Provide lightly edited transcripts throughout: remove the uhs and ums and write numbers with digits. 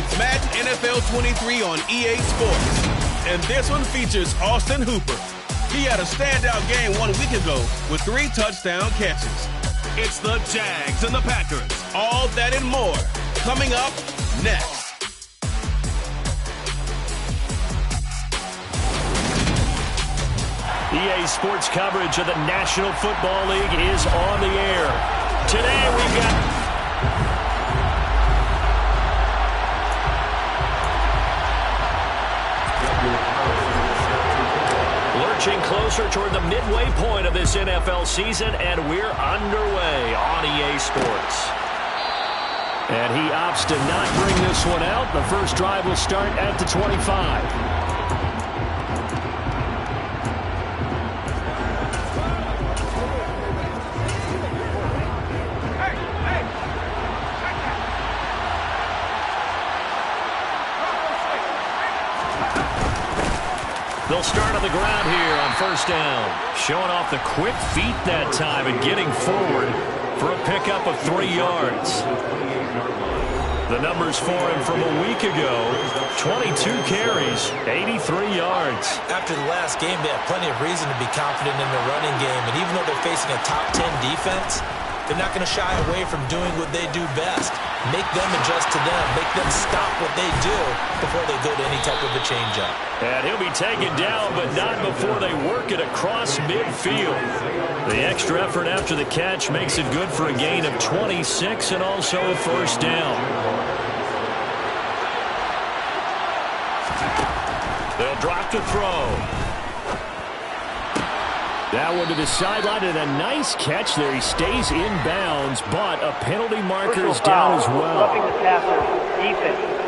It's Madden NFL 23 on EA Sports. And this one features Austin Hooper. He had a standout game 1 week ago with 3 touchdown catches. It's the Jags and the Packers. All that and more coming up next. EA Sports coverage of the National Football League is on the air. Today we've got... Lurching closer toward the midway point of this NFL season, and we're underway on EA Sports. And he opts to not bring this one out. The first drive will start at the 25. They'll start on the ground here on first down. Showing off the quick feet that time and getting forward for a pickup of 3 yards. The numbers for him from a week ago, 22 carries, 83 yards. After the last game, they have plenty of reason to be confident in their running game. And even though they're facing a top 10 defense, they're not going to shy away from doing what they do best. Make them adjust to them. Make them stop what they do before they go to any type of a changeup. And he'll be taken down, but not before they work it across midfield. The extra effort after the catch makes it good for a gain of 26 and also a first down. They'll drop to throw. That one to the sideline, and a nice catch there. He stays in bounds, but a penalty marker is down as well. Roughing the passer, defense.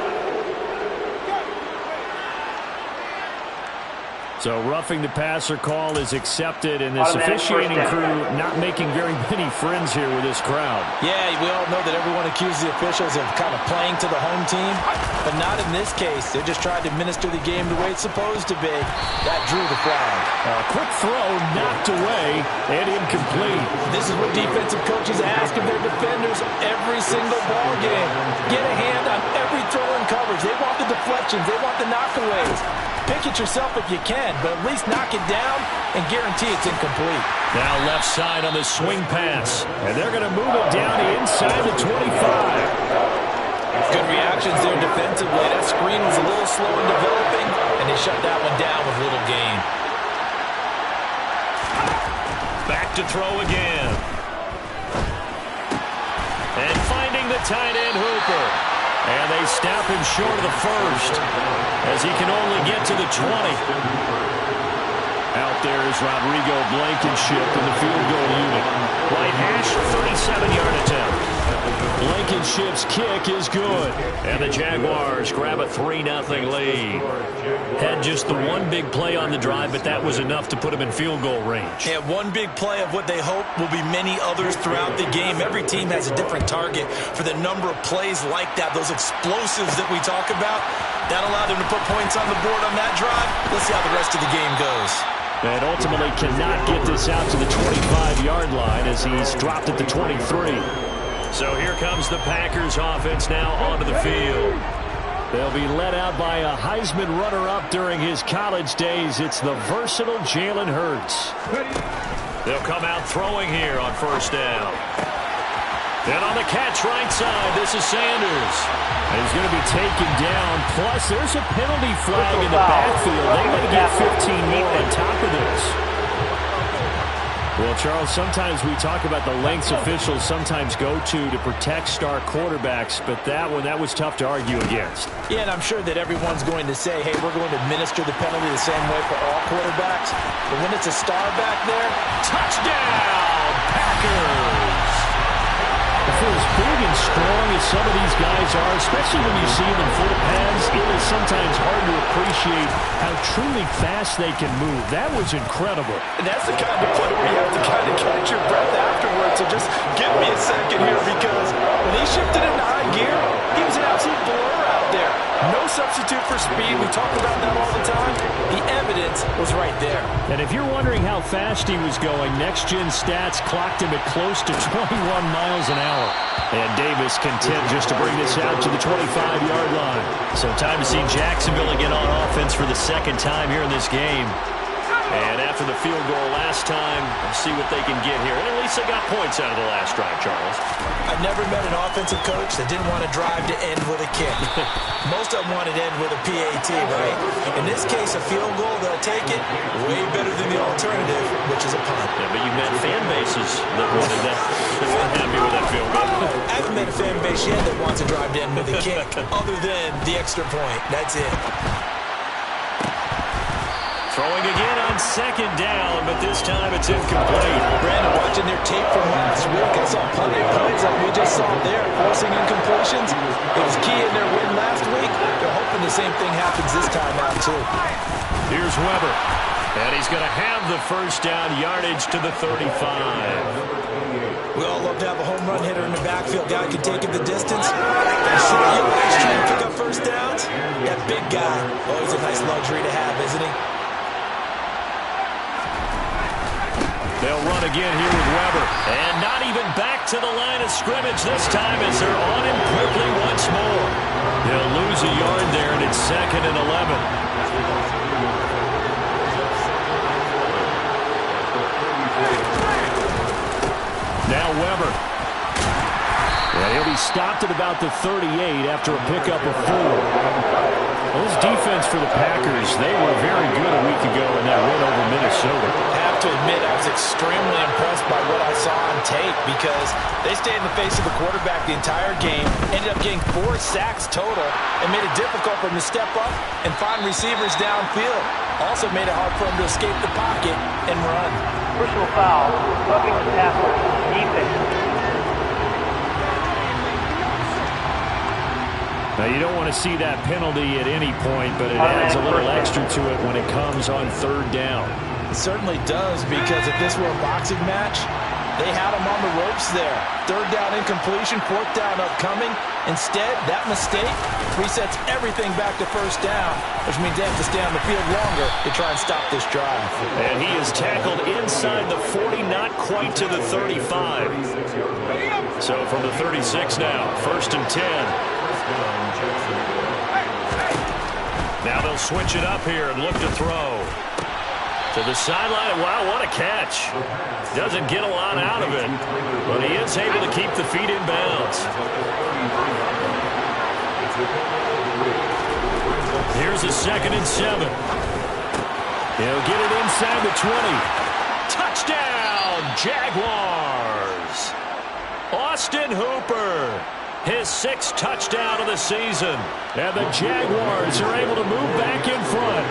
So roughing the passer call is accepted, and this officiating crew not making very many friends here with this crowd. Yeah, we all know that everyone accuses the officials of kind of playing to the home team, but not in this case. They just tried to administer the game the way it's supposed to be. That drew the flag. A quick throw knocked away and incomplete. This is what defensive coaches ask of their defenders every single ball game. Get a hand on every throw and coverage. They want the deflections. They want the knockaways. Pick it yourself if you can, but at least knock it down and guarantee it's incomplete. Now left side on the swing pass, and they're going to move it down inside the 25. Good reactions there defensively. That screen was a little slow in developing, and they shut that one down with little gain. Back to throw again. And finding the tight end Hooper. And they snap him short of the first as he can only get to the 20. Out there is Rodrigo Blankenship in the field goal unit. Right hash, 37-yard attempt. Blankenship's kick is good. And the Jaguars grab a 3-0 lead. Had just the one big play on the drive, but that was enough to put him in field goal range. Yeah, one big play of what they hope will be many others throughout the game. Every team has a different target for the number of plays like that, those explosives that we talk about. That allowed them to put points on the board on that drive. Let's see how the rest of the game goes. And ultimately cannot get this out to the 25-yard line as he's dropped at the 23. So here comes the Packers offense now onto the field. They'll be led out by a Heisman runner-up during his college days. It's the versatile Jalen Hurts. They'll come out throwing here on first down. And on the catch right side, this is Sanders. And he's going to be taken down. Plus, there's a penalty flag in the backfield. They may get 15 more on top of this. Well, Charles, sometimes we talk about the lengths officials sometimes go to protect star quarterbacks, but that was tough to argue against. Yeah, and I'm sure that everyone's going to say, hey, we're going to administer the penalty the same way for all quarterbacks. But when it's a star back there, touchdown, Packers! For as big and strong as some of these guys are, especially when you see them in full pads, it is sometimes hard to appreciate how truly fast they can move. That was incredible. And that's the kind of play where you have to kind of catch your breath afterwards. So just give me a second here, because when he shifted into high gear, he was an absolute blur out there. No substitute for speed. We talk about that all the time. The evidence was right there. And if you're wondering how fast he was going, Next Gen Stats clocked him at close to 21 miles an hour. And Davis content just to bring this out to the 25-yard line. So time to see Jacksonville again on offense for the second time here in this game. And after the field goal last time, we'll see what they can get here. And at least they got points out of the last drive, Charles. I've never met an offensive coach that didn't want to drive to end with a kick. Most of them wanted to end with a PAT, right? In this case, a field goal, they'll take it way better than the alternative, which is a punt. Yeah, but you've met fan bases that wanted that. They weren't happy with that field goal. I haven't met a fan base yet that wants to drive to end with a kick, other than the extra point. That's it. Throwing again on second down, but this time it's incomplete. Brandon, watching their tape from last week, I saw plenty of plays like we just saw there, forcing incompletions. It was key in their win last week. They're hoping the same thing happens this time out, too. Here's Weber, and he's going to have the first down, yardage to the 35. We all love to have a home run hitter in the backfield. Guy can take it the distance. Short yardage, trying to pick up first downs. That big guy, always a nice luxury to have, isn't he? They'll run again here with Weber. And not even back to the line of scrimmage this time as they're on him quickly once more. They'll lose a yard there, and it's 2nd and 11. Now Weber. And he'll be stopped at about the 38 after a pickup of 4. Well, this defense for the Packers, they were very good a week ago in that win over Minnesota. I have to admit, I was extremely impressed by what I saw on tape because they stayed in the face of the quarterback the entire game, ended up getting 4 sacks total, and made it difficult for him to step up and find receivers downfield. Also made it hard for him to escape the pocket and run. Personal foul, roughing the passer, defense. Now, you don't want to see that penalty at any point, but it adds a little extra to it when it comes on 3rd down. It certainly does, because if this were a boxing match, they had him on the ropes there. 3rd down incompletion, 4th down upcoming. Instead, that mistake resets everything back to 1st down, which means they have to stay on the field longer to try and stop this drive. And he is tackled inside the 40, not quite to the 35. So from the 36 now, 1st and 10. Now they'll switch it up here and look to throw. To the sideline. Wow, what a catch. Doesn't get a lot out of it, but he is able to keep the feet in bounds. Here's a 2nd and 7. He'll get it inside the 20. Touchdown, Jaguars. Austin Hooper. His 6th touchdown of the season. And the Jaguars are able to move back in front.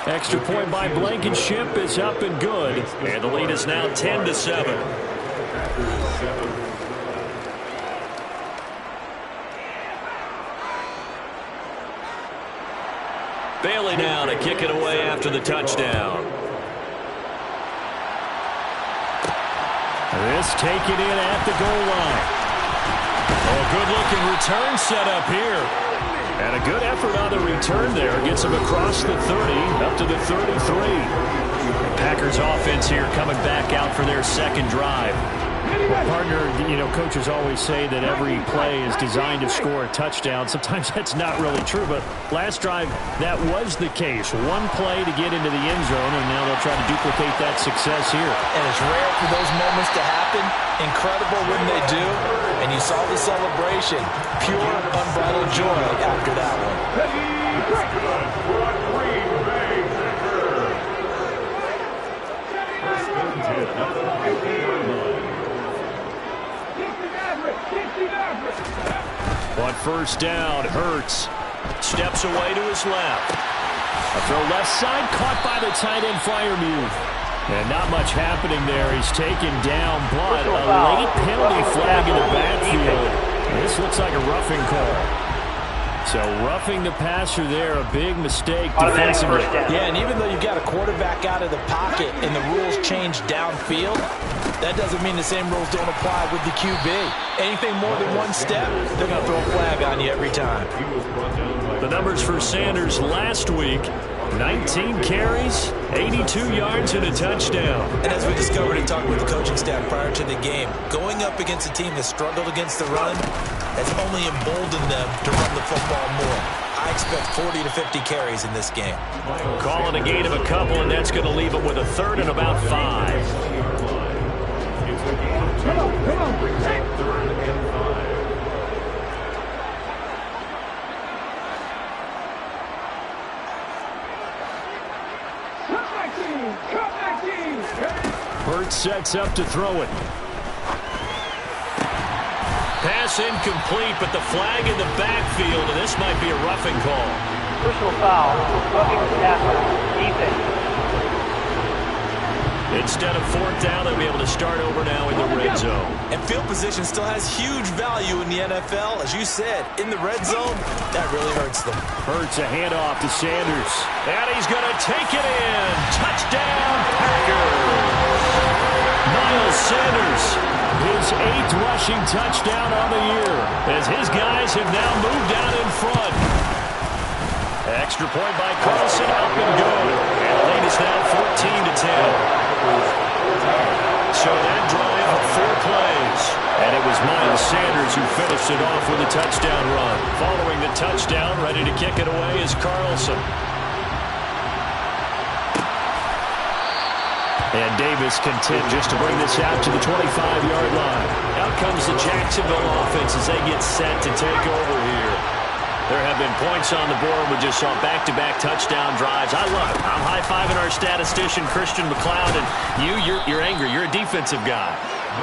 Extra point by Blankenship is up and good. And the lead is now 10-7. Bailey now to kick it away after the touchdown. This taken in at the goal line. Oh, good-looking return set up here. And a good effort on the return there. Gets him across the 30, up to the 33. The Packers offense here coming back out for their 2nd drive. Well, partner, you know, coaches always say that every play is designed to score a touchdown. Sometimes that's not really true, but last drive, that was the case. One play to get into the end zone, and now they'll try to duplicate that success here. And it's rare for those moments to happen. Incredible when they do. And you saw the celebration. Pure, unbridled joy after that one. On 1st down, Hurts steps away to his left. A throw left side, caught by the tight end Freiermuth. And not much happening there. He's taken down, but a late penalty flag in the backfield. This looks like a roughing call. So roughing the passer there, a big mistake defensively. Yeah, and even though you've got a quarterback out of the pocket and the rules change downfield, That doesn't mean the same rules don't apply with the QB. Anything more than one step, they're going to throw a flag on you every time. The numbers for Sanders last week: 19 carries, 82 yards, and a touchdown. And as we discovered in talking with the coaching staff prior to the game, going up against a team that struggled against the run has only emboldened them to run the football more. I expect 40 to 50 carries in this game. Calling a gain of a couple, and that's going to leave them with a third and about 5. Come on. Third and 5. Hurts sets up to throw it. Pass incomplete, but the flag in the backfield, and this might be a roughing call. Personal foul, roughing the passer, defense. Instead of fourth down, they'll be able to start over now in the red zone. And field position still has huge value in the NFL. As you said, in the red zone, that really hurts them. Hurts a handoff to Sanders. And he's going to take it in. Touchdown, Packers. Miles Sanders, his 8th rushing touchdown on the year, as his guys have now moved out in front. Extra point by Carlson, up and good. And the lead is now 14-10. So that drive of 4 plays. And it was Miles Sanders who finished it off with a touchdown run. Following the touchdown, ready to kick it away is Carlson. And Davis content just to bring this out to the 25-yard line. Out comes the Jacksonville offense as they get set to take over here. There have been points on the board. We just saw back-to-back touchdown drives. I love it. I'm high-fiving our statistician, Christian McLeod, and you're angry. You're a defensive guy.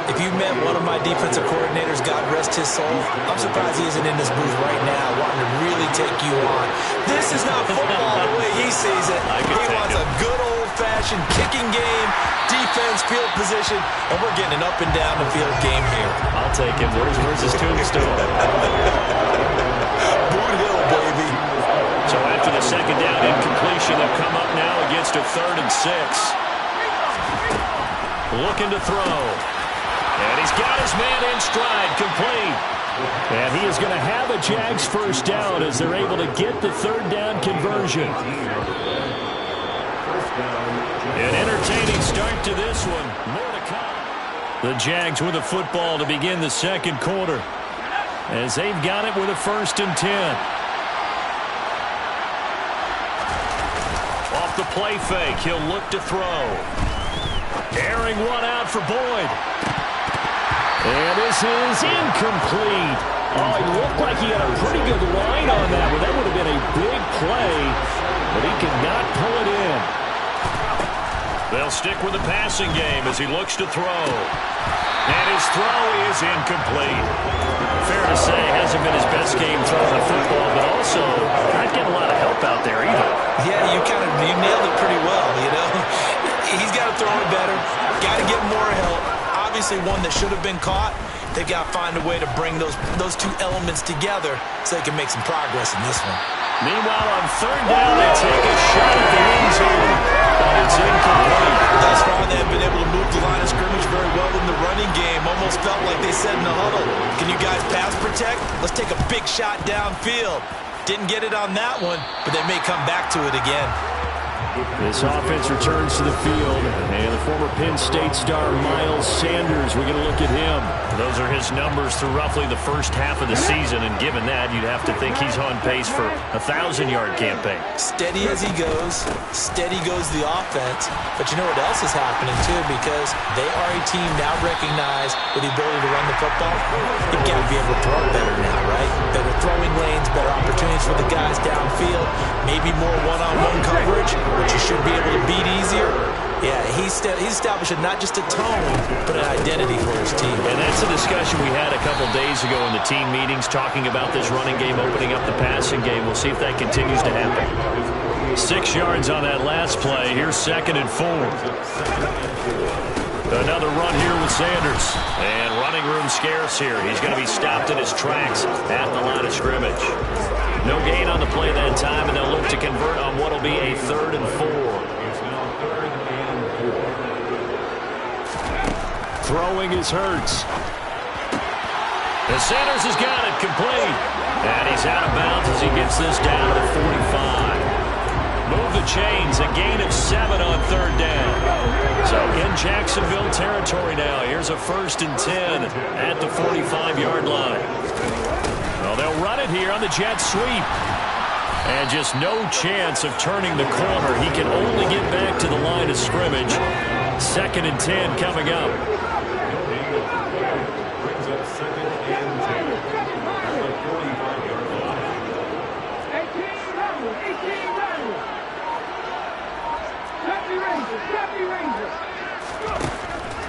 If you met one of my defensive coordinators, God rest his soul, I'm surprised he isn't in this booth right now wanting to really take you on. This is not football the way he sees it. He wants a good old-fashioned kicking game, defense, field position, and we're getting an up-and-down-the-field game here. I'll take it. Where's his tombstone? Boot Hill, baby. So after the second down incompletion, they've come up now against a 3rd and 6. Looking to throw. And he's got his man in stride, complete. And he is going to have a Jags first down as they're able to get the 3rd down conversion. An entertaining start to this one. More to come. The Jags with a football to begin the second quarter, as they've got it with a 1st and 10. Off the play fake, he'll look to throw. Airing one out for Boyd. And this is incomplete. Oh, it looked like he had a pretty good line on that one. That would have been a big play, but he could not pull it in. They'll stick with the passing game as he looks to throw. And his throw is incomplete. Fair to say, hasn't been his best game throwing the football, but also not getting a lot of help out there either. Yeah, you nailed it pretty well, you know. He's got to throw it better. Got to get more help. Obviously one that should have been caught. They've got to find a way to bring those 2 elements together so they can make some progress in this one. Meanwhile, on 3rd down, they take a shot at the end zone, but it's incomplete. Thus far, they have been able to move the line of scrimmage very well in the running game. Almost felt like they said in the huddle, can you guys pass protect? Let's take a big shot downfield. Didn't get it on that one, but they may come back to it again. This offense returns to the field, and the former Penn State star Miles Sanders, we're going to look at him. Those are his numbers through roughly the first half of the season, and given that, you'd have to think he's on pace for a 1,000-yard campaign. Steady as he goes, steady goes the offense, but you know what else is happening too, because they are a team now recognized with the ability to run the football. You've got to be able to throw it better now, right? Better throwing lanes, better opportunities for the guys downfield, maybe more one-on-one coverage, which you should be able to beat easier. Yeah, he's establishing not just a tone, but an identity for his team. And that's a discussion we had a couple days ago in the team meetings, talking about this running game opening up the passing game. We'll see if that continues to happen. 6 yards on that last play. Here's 2nd and 4. Another run here with Sanders. And running room scarce here. He's going to be stopped in his tracks at the line of scrimmage. No gain on the play that time, and they'll look to convert on what will be a 3rd and 4. Throwing is Hurts. And Sanders has got it complete. And he's out of bounds as he gets this down to the 45. Move the chains. A gain of 7 on 3rd down. So in Jacksonville territory now. Here's a 1st and 10 at the 45-yard line. Well, they'll run it here on the jet sweep. And just no chance of turning the corner. He can only get back to the line of scrimmage. 2nd and 10 coming up.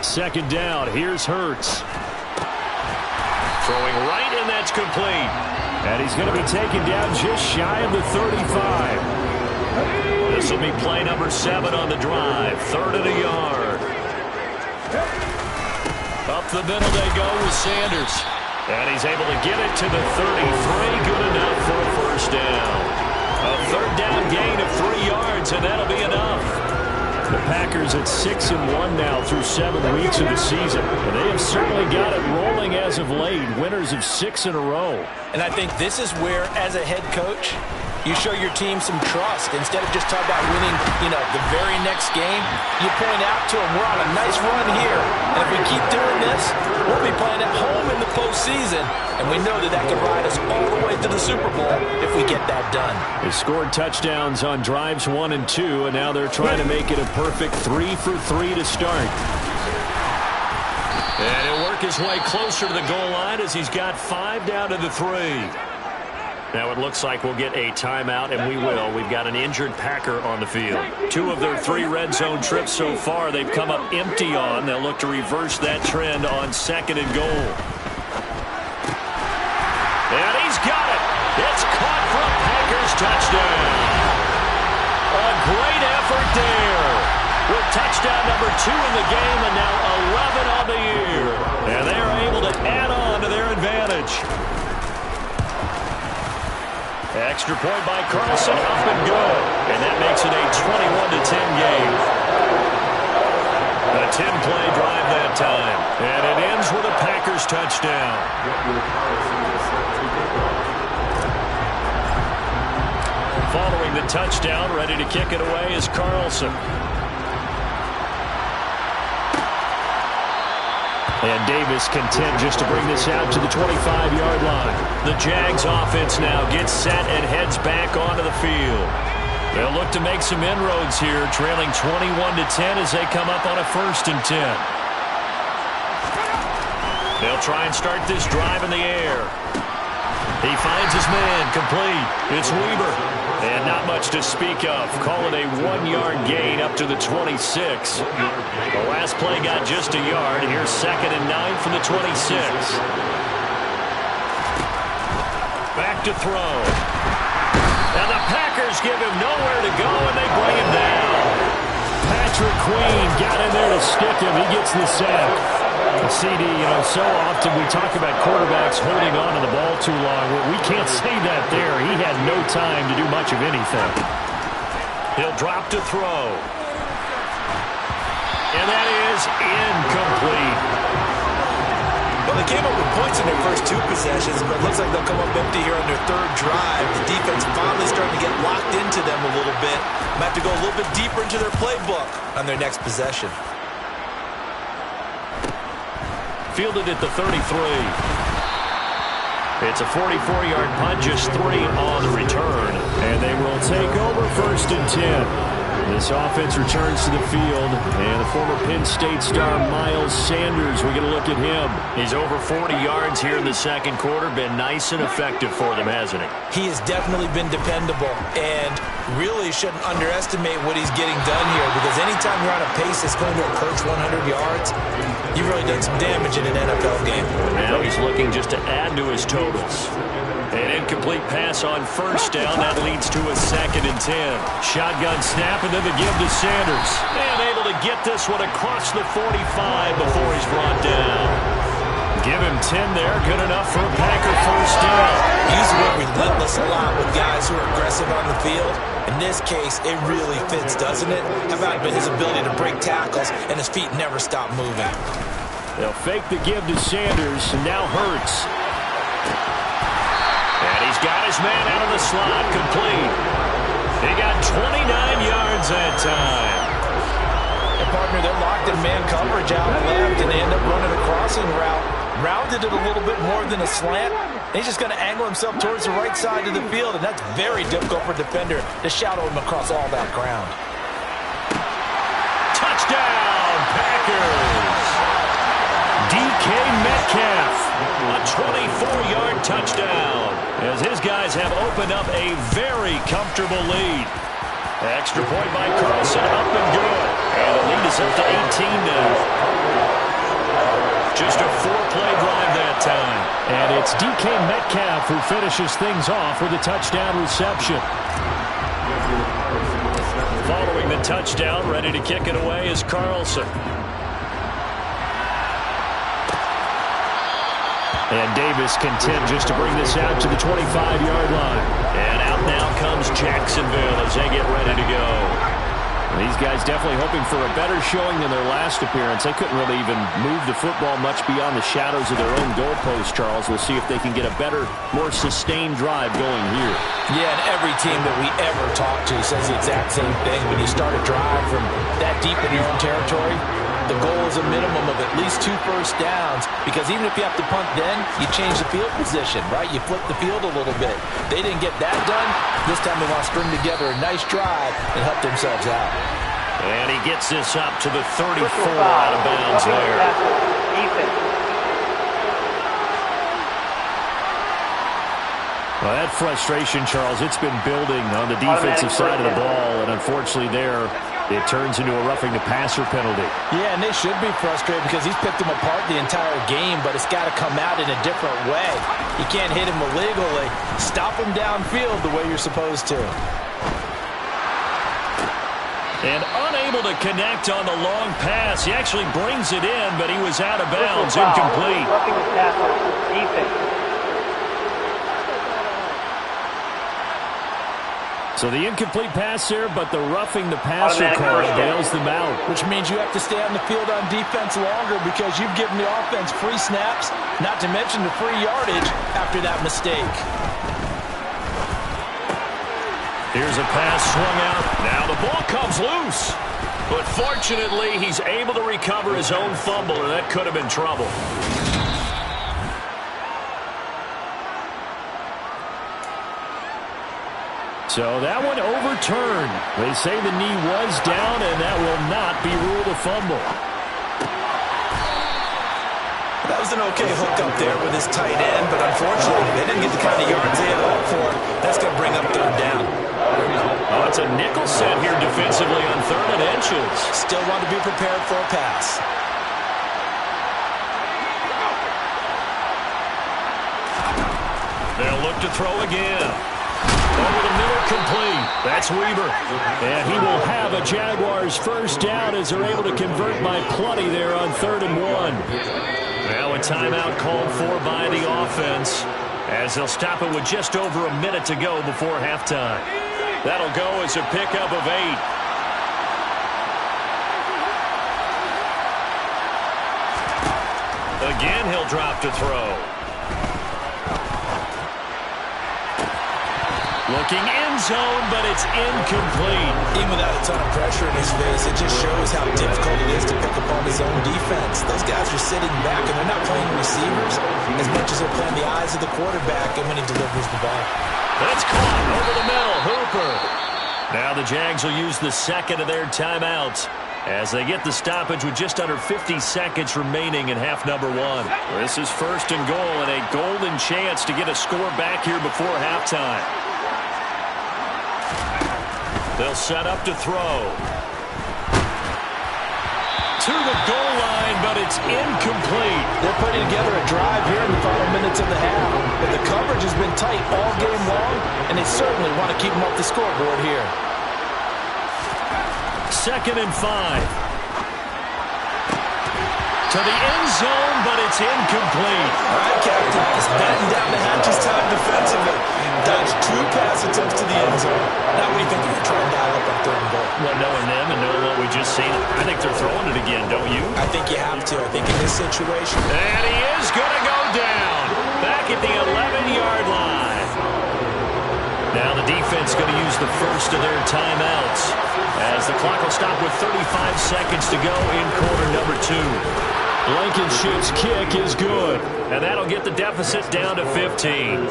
Second down. Here's Hurts. Throwing right, and that's complete. And he's going to be taken down just shy of the 35. This will be play number 7 on the drive. 3rd and a yard. Up the middle they go with Sanders. And he's able to get it to the 33. Good enough for a 1st down. A 3rd down gain of 3 yards, and that'll be enough. The Packers at 6-1 now through 7 weeks of the season. And they have certainly got it rolling as of late. Winners of 6 in a row. And I think this is where, as a head coach, you show your team some trust. Instead of just talking about winning, the very next game, you point out to them, we're on a nice run here. And if we keep doing this, we'll be playing at home in the postseason. And we know that can ride us all the way to the Super Bowl if we get that done. They scored touchdowns on drives 1 and 2, and now they're trying to make it a perfect 3 for 3 to start. And he'll work his way closer to the goal line as he's got 5 down to the 3. Now it looks like we'll get a timeout, and we will. We've got an injured Packer on the field. 2 of their 3 red zone trips so far they've come up empty on. They'll look to reverse that trend on 2nd and goal. And he's got it. It's caught for a Packers touchdown. A great effort there. With touchdown number 2 in the game and now 11 on the year. And they are able to add on to their advantage. Extra point by Carlson, up and good. And that makes it a 21-10 game. A 10-play drive that time. And it ends with a Packers touchdown. Following the touchdown, ready to kick it away is Carlson. And Davis content just to bring this out to the 25-yard line. The Jags offense now gets set and heads back onto the field. They'll look to make some inroads here, trailing 21-10 as they come up on a 1st and 10. They'll try and start this drive in the air. He finds his man, complete. It's Weber. And not much to speak of. Call it a 1-yard gain up to the 26. The last play got just a yard. Here's 2nd and 9 from the 26. Back to throw. And the Packers give him nowhere to go, and they bring him down. Patrick Queen got in there to stick him. He gets the sack. The CD, so often we talk about quarterbacks holding on to the ball too long. Well, we can't say that there. He had no time to do much of anything. He'll drop to throw. And that is incomplete. Well, they came up with points in their first 2 possessions, but it looks like they'll come up empty here on their 3rd drive. The defense finally starting to get locked into them a little bit. Might have to go a little bit deeper into their playbook on their next possession. Fielded at the 33. It's a 44-yard punt, just 3 on the return. And they will take over 1st and 10. This offense returns to the field, and the former Penn State star Miles Sanders, we're going to look at him. He's over 40 yards here in the 2nd quarter. Been nice and effective for them, hasn't he? He has definitely been dependable, and really shouldn't underestimate what he's getting done here, because anytime you're on a pace that's going to approach 100 yards, you've really done some damage in an NFL game. Now he's looking just to add to his totals. An incomplete pass on 1st down. That leads to a 2nd and 10. Shotgun snap, and then the give to Sanders. And able to get this one across the 45 before he's brought down. Give him 10 there. Good enough for a Packer 1st down. He's been relentless a lot with guys who are aggressive on the field. In this case, it really fits, doesn't it? How about his ability to break tackles and his feet never stop moving? They'll fake the give to Sanders, and now Hurts. And he's got his man out of the slot, complete. He got 29 yards that time. And partner, they're locked in man coverage out left, and they end up running a crossing route. Rounded it a little bit more than a slant. He's just going to angle himself towards the right side of the field, and that's very difficult for a defender to shadow him across all that ground. Touchdown, Packers! DK Metcalf, a 24-yard touchdown, as his guys have opened up a very comfortable lead. Extra point by Carlson, up and good. And the lead is up to 18 now. Just a 4-play drive that time. And it's DK Metcalf who finishes things off with a touchdown reception. Following the touchdown, ready to kick it away is Carlson. And Davis content just to bring this out to the 25-yard line. And out now comes Jacksonville as they get ready to go. These guys definitely hoping for a better showing than their last appearance. They couldn't really even move the football much beyond the shadows of their own goalpost, Charles. We'll see if they can get a better, more sustained drive going here. Yeah, and every team that we ever talk to says the exact same thing. When you start a drive from that deep in your own territory, the goal is a minimum of at least 2 first downs, because even if you have to punt then, you change the field position, right? You flip the field a little bit. They didn't get that done. This time they want to string together a nice drive and help themselves out. And he gets this up to the 34 out of bounds there. Well, that frustration, Charles, it's been building on the defensive side of the ball, and unfortunately there, it turns into a roughing the passer penalty. Yeah, and they should be frustrated because he's picked them apart the entire game, but it's got to come out in a different way. You can't hit him illegally. Stop him downfield the way you're supposed to. And unable to connect on the long pass. He actually brings it in, but he was out of bounds, incomplete. Roughing the passer, defense. So the incomplete pass there, but the roughing the passer call bails them out. Which means you have to stay on the field on defense longer because you've given the offense free snaps, not to mention the free yardage after that mistake. Here's a pass swung out. Now the ball comes loose. But fortunately, he's able to recover his own fumble, and that could have been trouble. So that one overturned. They say the knee was down, and that will not be ruled a fumble. That was an okay hook up there with his tight end, but unfortunately, they didn't get the kind of yards they had hoped for. That's going to bring up 3rd down. Oh, it's a nickel set here defensively on 3rd and inches. Still want to be prepared for a pass. They'll look to throw again. Over the middle, complete. That's Weaver. And he will have a Jaguars first down as they're able to convert by plenty there on 3rd and 1. Now a timeout called for by the offense as they'll stop it with just over a minute to go before halftime. That'll go as a pickup of 8. Again, he'll drop to throw. Looking end zone, but it's incomplete. Even without a ton of pressure in his face, it just shows how difficult it is to pick up on his own defense. Those guys are sitting back, and they're not playing receivers as much as they're playing the eyes of the quarterback and when he delivers the ball. That's caught over the middle. Hooper. Now the Jags will use the second of their timeouts as they get the stoppage with just under 50 seconds remaining in half number 1. This is 1st and goal and a golden chance to get a score back here before halftime. They'll set up to throw. To the goal line, but it's incomplete. They're putting together a drive here in the final minutes of the half. But the coverage has been tight all game long, and they certainly want to keep them off the scoreboard here. 2nd and 5. To the end zone, but it's incomplete. All right, Captain, it's batten down the hatches time defensively. Dodged 2 pass attempts to the end zone. Now what do you think you're trying to dial up on 3rd and goal? Well, knowing them and knowing what we just seen it. I think they're throwing it again, don't you? I think you have to. I think in this situation. And he is going to go down. Back at the 11-yard line. Now the defense going to use the first of their timeouts as the clock will stop with 35 seconds to go in quarter number 2. Blankenship's kick is good, and that'll get the deficit down to 15.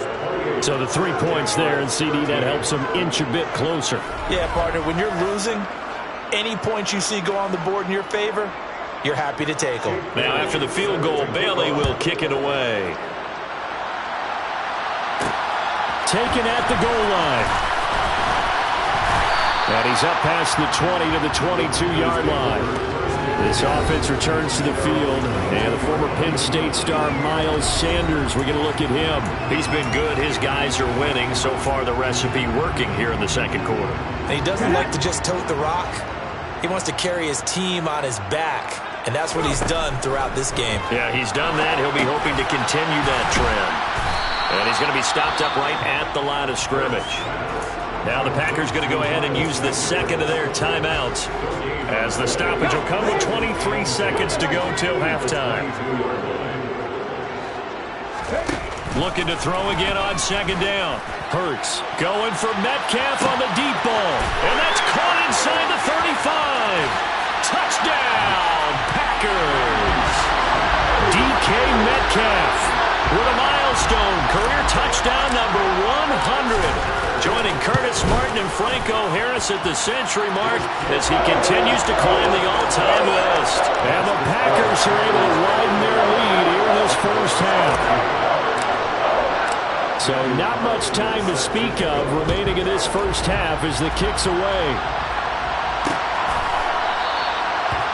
So the 3 points there, and CD, that helps them inch a bit closer. Yeah, partner, when you're losing, any points you see go on the board in your favor, you're happy to take them. Now after the field goal, Bailey will kick it away. Taken at the goal line. And he's up past the 20 to the 22-yard line. This offense returns to the field, and the former Penn State star Miles Sanders, we're going to look at him. He's been good. His guys are winning. So far, the recipe working here in the second quarter. And he doesn't like to just tote the rock. He wants to carry his team on his back, and that's what he's done throughout this game. Yeah, he's done that. He'll be hoping to continue that trend. And he's going to be stopped up right at the line of scrimmage. Now the Packers going to go ahead and use the second of their timeouts, as the stoppage will come with 23 seconds to go till halftime. Looking to throw again on second down. Hurts going for Metcalf on the deep ball. And that's caught inside the 35. Touchdown, Packers. DK Metcalf with a milestone career touchdown number 100. Joining Curtis Martin and Franco Harris at the century mark as he continues to climb the all-time list. And the Packers are able to widen their lead here in this first half. So not much time to speak of remaining in this first half as the kick's away.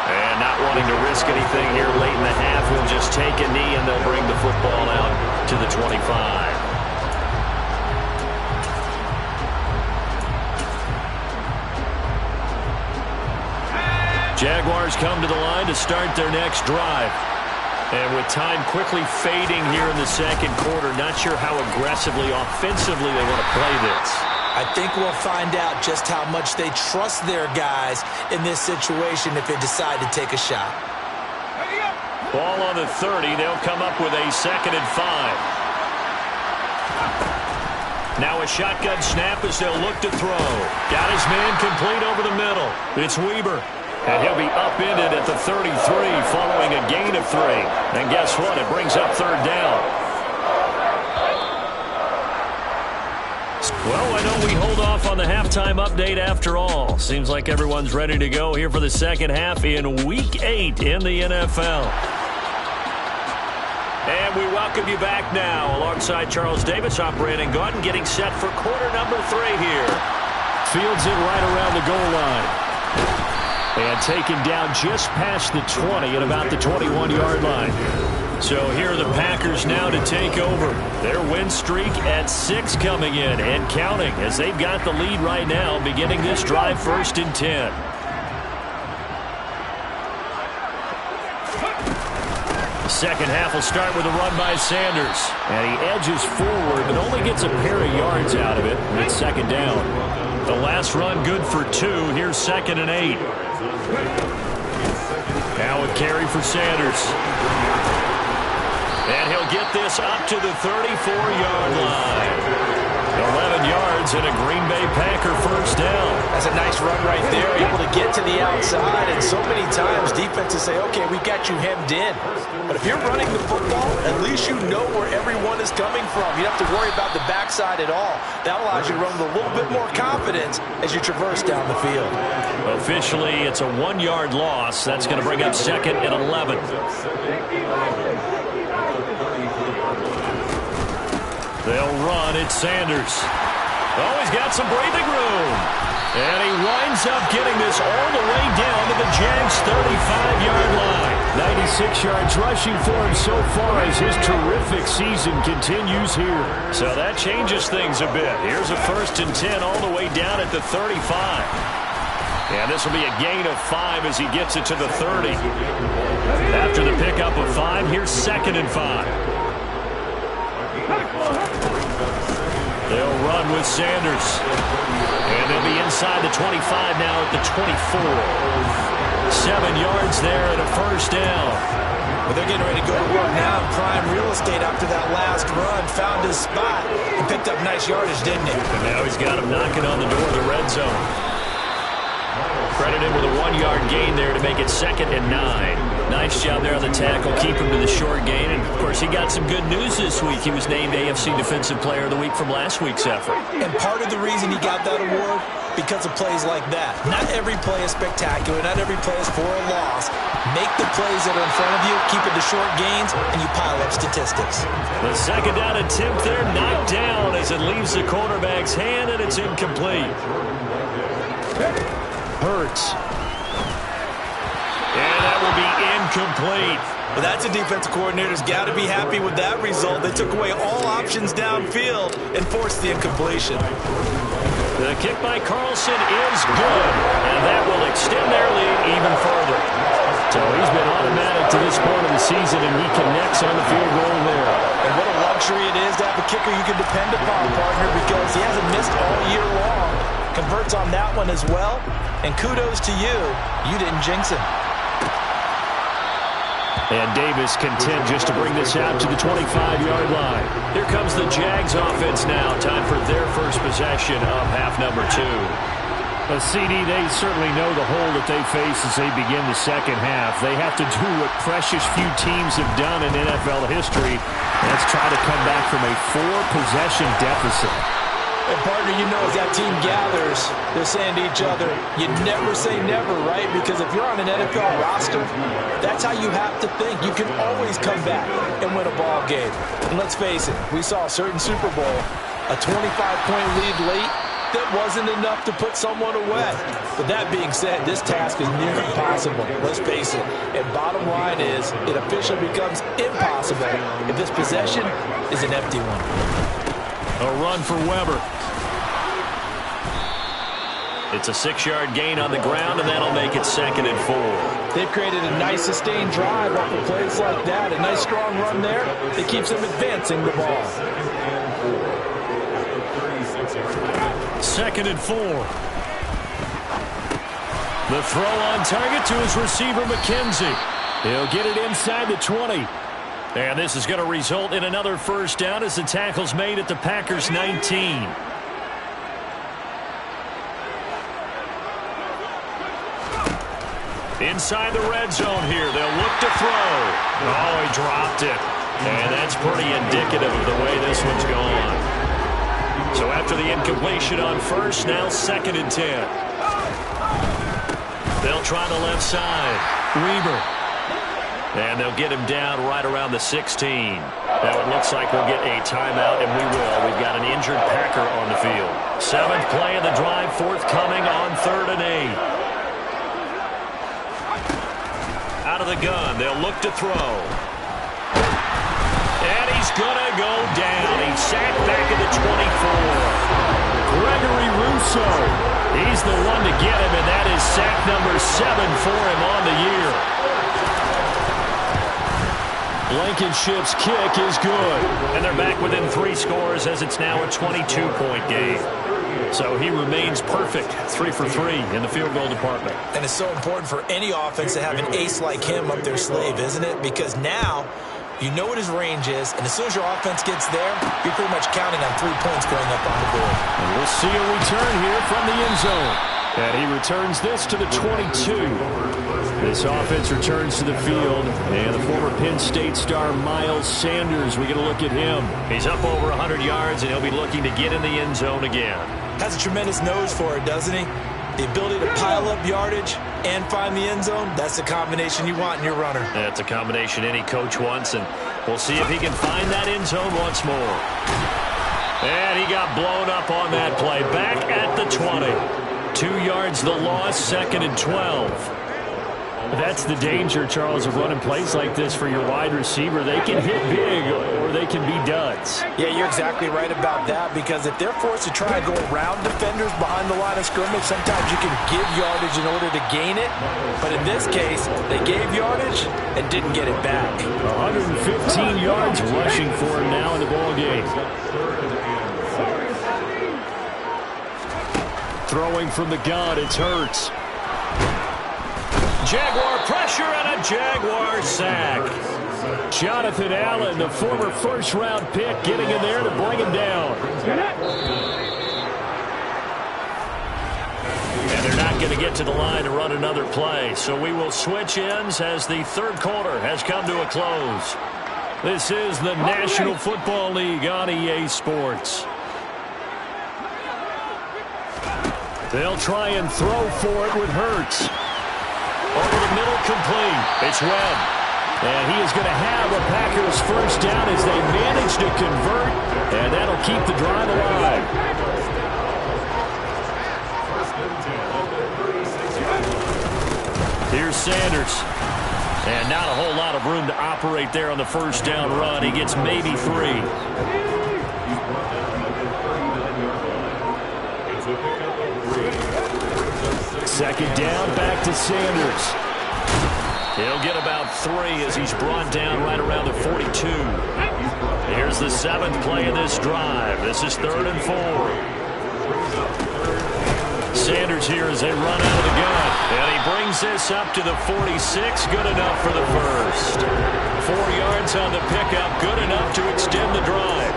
And not wanting to risk anything here late in the half, he'll just take a knee and they'll bring the football out to the 25. Jaguars come to the line to start their next drive. And with time quickly fading here in the second quarter, not sure how aggressively, offensively they want to play this. I think we'll find out just how much they trust their guys in this situation if they decide to take a shot. Ball on the 30. They'll come up with a 2nd and 5. Now a shotgun snap as they'll look to throw. Got his man complete over the middle. It's Weber. And he'll be upended at the 33 following a gain of 3. And guess what? It brings up 3rd down. Well, I know we hold off on the halftime update after all. Seems like everyone's ready to go here for the second half in Week 8 in the NFL. And we welcome you back now alongside Charles Davis, I'm Brandon Gaudin, getting set for quarter number 3 here. Fields it right around the goal line. And taken down just past the 20 at about the 21-yard line. So here are the Packers now to take over. Their win streak at 6 coming in and counting as they've got the lead right now beginning this drive 1st and 10. The second half will start with a run by Sanders. And he edges forward but only gets a pair of yards out of it. And it's 2nd down. The last run good for 2. Here's 2nd and 8. Now a carry for Sanders. And he'll get this up to the 34-yard line. 11 yards and a Green Bay Packer 1st down. That's a nice run right there, able to get to the outside. And so many times defenses say, okay, we've got you hemmed in. But if you're running the football, at least you know where everyone is coming from. You don't have to worry about the backside at all. That allows you to run with a little bit more confidence as you traverse down the field. Officially, it's a 1-yard loss. That's going to bring up 2nd and 11. They'll run. It's Sanders. Oh, he's got some breathing room. And he winds up getting this all the way down to the Jags' 35-yard line. 96 yards rushing for him so far as his terrific season continues here. So that changes things a bit. Here's a 1st and 10 all the way down at the 35. And this will be a gain of 5 as he gets it to the 30. After the pickup of 5, here's 2nd and 5. They'll run with Sanders. And then They'll be inside the 25 now at the 24. 7 yards there and a first down. Well, they're getting ready to go to work now in prime real estate after that last run. Found his spot and picked up nice yardage, didn't he? And now he's got him knocking on the door of the red zone. Credited with a 1-yard gain there to make it 2nd and 9. Nice job there on the tackle. Keep him to the short gain. And, of course, he got some good news this week. He was named AFC Defensive Player of the Week from last week's effort. And part of the reason he got that award, because of plays like that. Not every play is spectacular. Not every play is for a loss. Make the plays that are in front of you, keep it to short gains, and you pile up statistics. The second down attempt there knocked down as it leaves the quarterback's hand, and it's incomplete. Hurts. And that will be incomplete. Well, that's a defensive coordinator's got to be happy with that result. They took away all options downfield and forced the incompletion. The kick by Carlson is good, and that will extend their lead even further. So he's been automatic to this point of the season, and he connects on the field goal there. And what a luxury it is to have a kicker you can depend upon, partner, because he hasn't missed all year long. Converts on that one as well, and kudos to you. You didn't jinx him. And Davis content just to bring this out to the 25-yard line. Here comes the Jags offense now. Time for their first possession of half number 2. A CD, they certainly know the hole that they face as they begin the second half. They have to do what precious few teams have done in NFL history. That's try to come back from a 4-possession deficit. And partner, you know, as that team gathers, they're saying to each other, you never say never, right? Because if you're on an NFL roster, that's how you have to think. You can always come back and win a ball game. And let's face it, we saw a certain Super Bowl, a 25-point lead late, that wasn't enough to put someone away. But that being said, this task is near impossible. Let's face it. And bottom line is, it officially becomes impossible if this possession is an empty one. A run for Weber. It's a 6-yard gain on the ground, and that'll make it 2nd and 4. They've created a nice sustained drive off of plays like that. A nice strong run there that keeps them advancing the ball. 2nd and 4. The throw on target to his receiver, McKenzie. He'll get it inside the 20. And this is going to result in another first down as the tackle's made at the Packers' 19. Inside the red zone here. They'll look to throw. Oh, he dropped it. And that's pretty indicative of the way this one's gone. So after the incompletion on first, now 2nd and 10. They'll try the left side. Reber. And they'll get him down right around the 16. Now it looks like we'll get a timeout, and we will. We've got an injured Packer on the field. 7th play of the drive, forthcoming on 3rd and 8. Out of the gun, they'll look to throw. And he's going to go down. He's sacked back at the 24. Gregory Rousseau. He's the one to get him, and that is sack number 7 for him on the year. Blankenship's kick is good. And they're back within 3 scores as it's now a 22-point game. So he remains perfect, 3 for 3 in the field goal department. And it's so important for any offense to have an ace like him up their sleeve, isn't it? Because now you know what his range is, and as soon as your offense gets there, you're pretty much counting on 3 points going up on the board. And we'll see a return here from the end zone. And he returns this to the 22. This offense returns to the field, and the former Penn State star Miles Sanders, we get a look at him. He's up over 100 yards, and he'll be looking to get in the end zone again. Has a tremendous nose for it, doesn't he? The ability to pile up yardage and find the end zone, that's the combination you want in your runner. That's a combination any coach wants, and we'll see if he can find that end zone once more. And he got blown up on that play. Back at the 20. 2 yards the loss, 2nd and 12. That's the danger, Charles, of running plays like this for your wide receiver. They can hit big or they can be duds. Yeah, you're exactly right about that, because if they're forced to try and go around defenders behind the line of scrimmage, sometimes you can give yardage in order to gain it. But in this case, they gave yardage and didn't get it back. 115 yards rushing for him now in the ball game. Throwing from the gun, it's Hurts. Jaguar pressure and a Jaguar sack. Jonathan Allen, the former first-round pick, getting in there to bring him down. And they're not going to get to the line to run another play. So we will switch ends as the third quarter has come to a close. This is the National Football League on EA Sports. They'll try and throw for it with Hurts. Over the middle, complete. It's Webb. And he is going to have a Packers first down as they manage to convert. And that'll keep the drive alive. Here's Sanders. And not a whole lot of room to operate there on the first down run. He gets maybe 3. Second down, back to Sanders. He'll get about 3 as he's brought down right around the 42. Here's the 7th play of this drive. This is 3rd and 4. Sanders here as they run out of the gun. And he brings this up to the 46. Good enough for the first. 4 yards on the pickup. Good enough to extend the drive.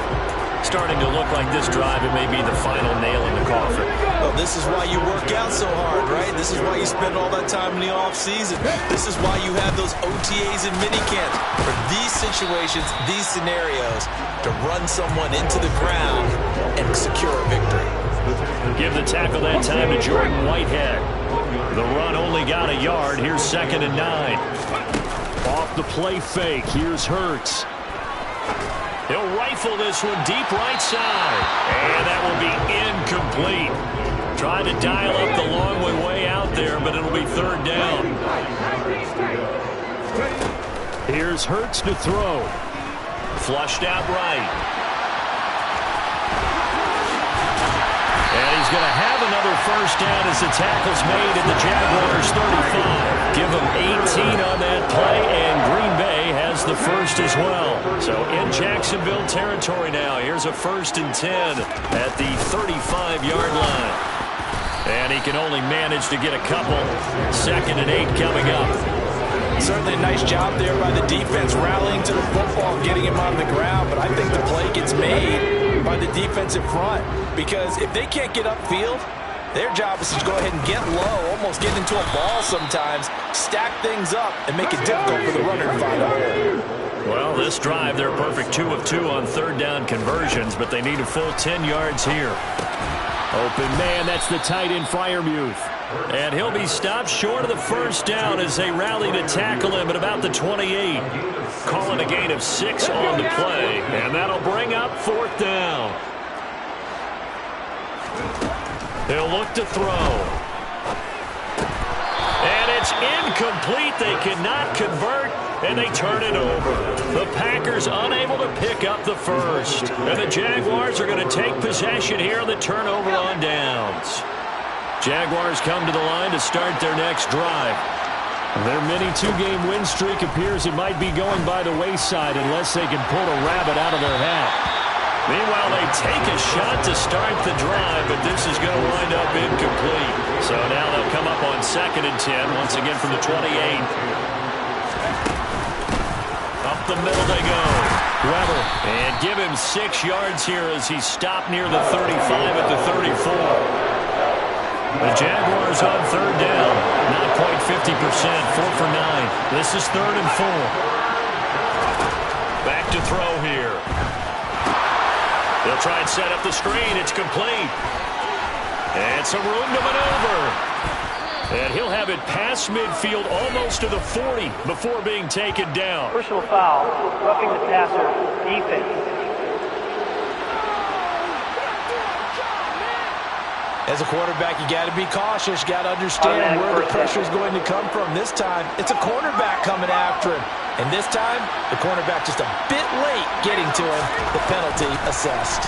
Starting to look like this drive, it may be the final nail in the coffin. Well, this is why you work out so hard, right? This is why you spend all that time in the offseason. This is why you have those OTAs and minicamps. For these situations, these scenarios, to run someone into the ground and secure a victory. Give the tackle that time to Jordan Whitehead. The run only got a yard. Here's 2nd and 9. Off the play fake. Here's Hurts. He'll rifle this one deep right side. And that will be incomplete. Trying to dial up the long way out there, but it'll be 3rd down. Here's Hurts to throw. Flushed out right. And he's going to have another first down as the tackle's made at the Jaguars' 35. Give them 18 on that play, and Green Bay has the first as well. So in Jacksonville territory now. Here's a 1st and 10 at the 35-yard line. And he can only manage to get a couple. 2nd and 8 coming up. Certainly a nice job there by the defense rallying to the football and getting him on the ground. But I think the play gets made by the defensive front. Because if they can't get upfield, their job is to go ahead and get low, almost get into a ball sometimes, stack things up, and make it difficult for the runner to find a hole. Well, this drive, they're perfect 2 of 2 on 3rd down conversions, but they need a full 10 yards here. Open man, that's the tight end Freiermuth. And he'll be stopped short of the first down as they rally to tackle him at about the 28. Calling a gain of 6 on the play, and that'll bring up 4th down. He'll look to throw. And it's incomplete. They cannot convert, and they turn it over. The Packers unable to pick up the first. And the Jaguars are going to take possession here on the turnover on downs. Jaguars come to the line to start their next drive. Their mini 2-game win streak appears it might be going by the wayside unless they can pull a rabbit out of their hat. Meanwhile, they take a shot to start the drive, but this is going to wind up incomplete. So now they'll come up on 2nd and 10, once again from the 28. Up the middle they go. Weber, and give him 6 yards here as he's stopped near the 35 at the 34. The Jaguars on 3rd down, not quite 50%, 4 for 9. This is 3rd and 4. Back to throw here. They'll try and set up the screen. It's complete. And some room to maneuver. And he'll have it past midfield almost to the 40 before being taken down. Personal foul, roughing the passer, defense. As a quarterback, you got to be cautious. You got to understand where the pressure is going to come from. This time, it's a cornerback coming after him. And this time, the cornerback just a bit late getting to him. The penalty assessed.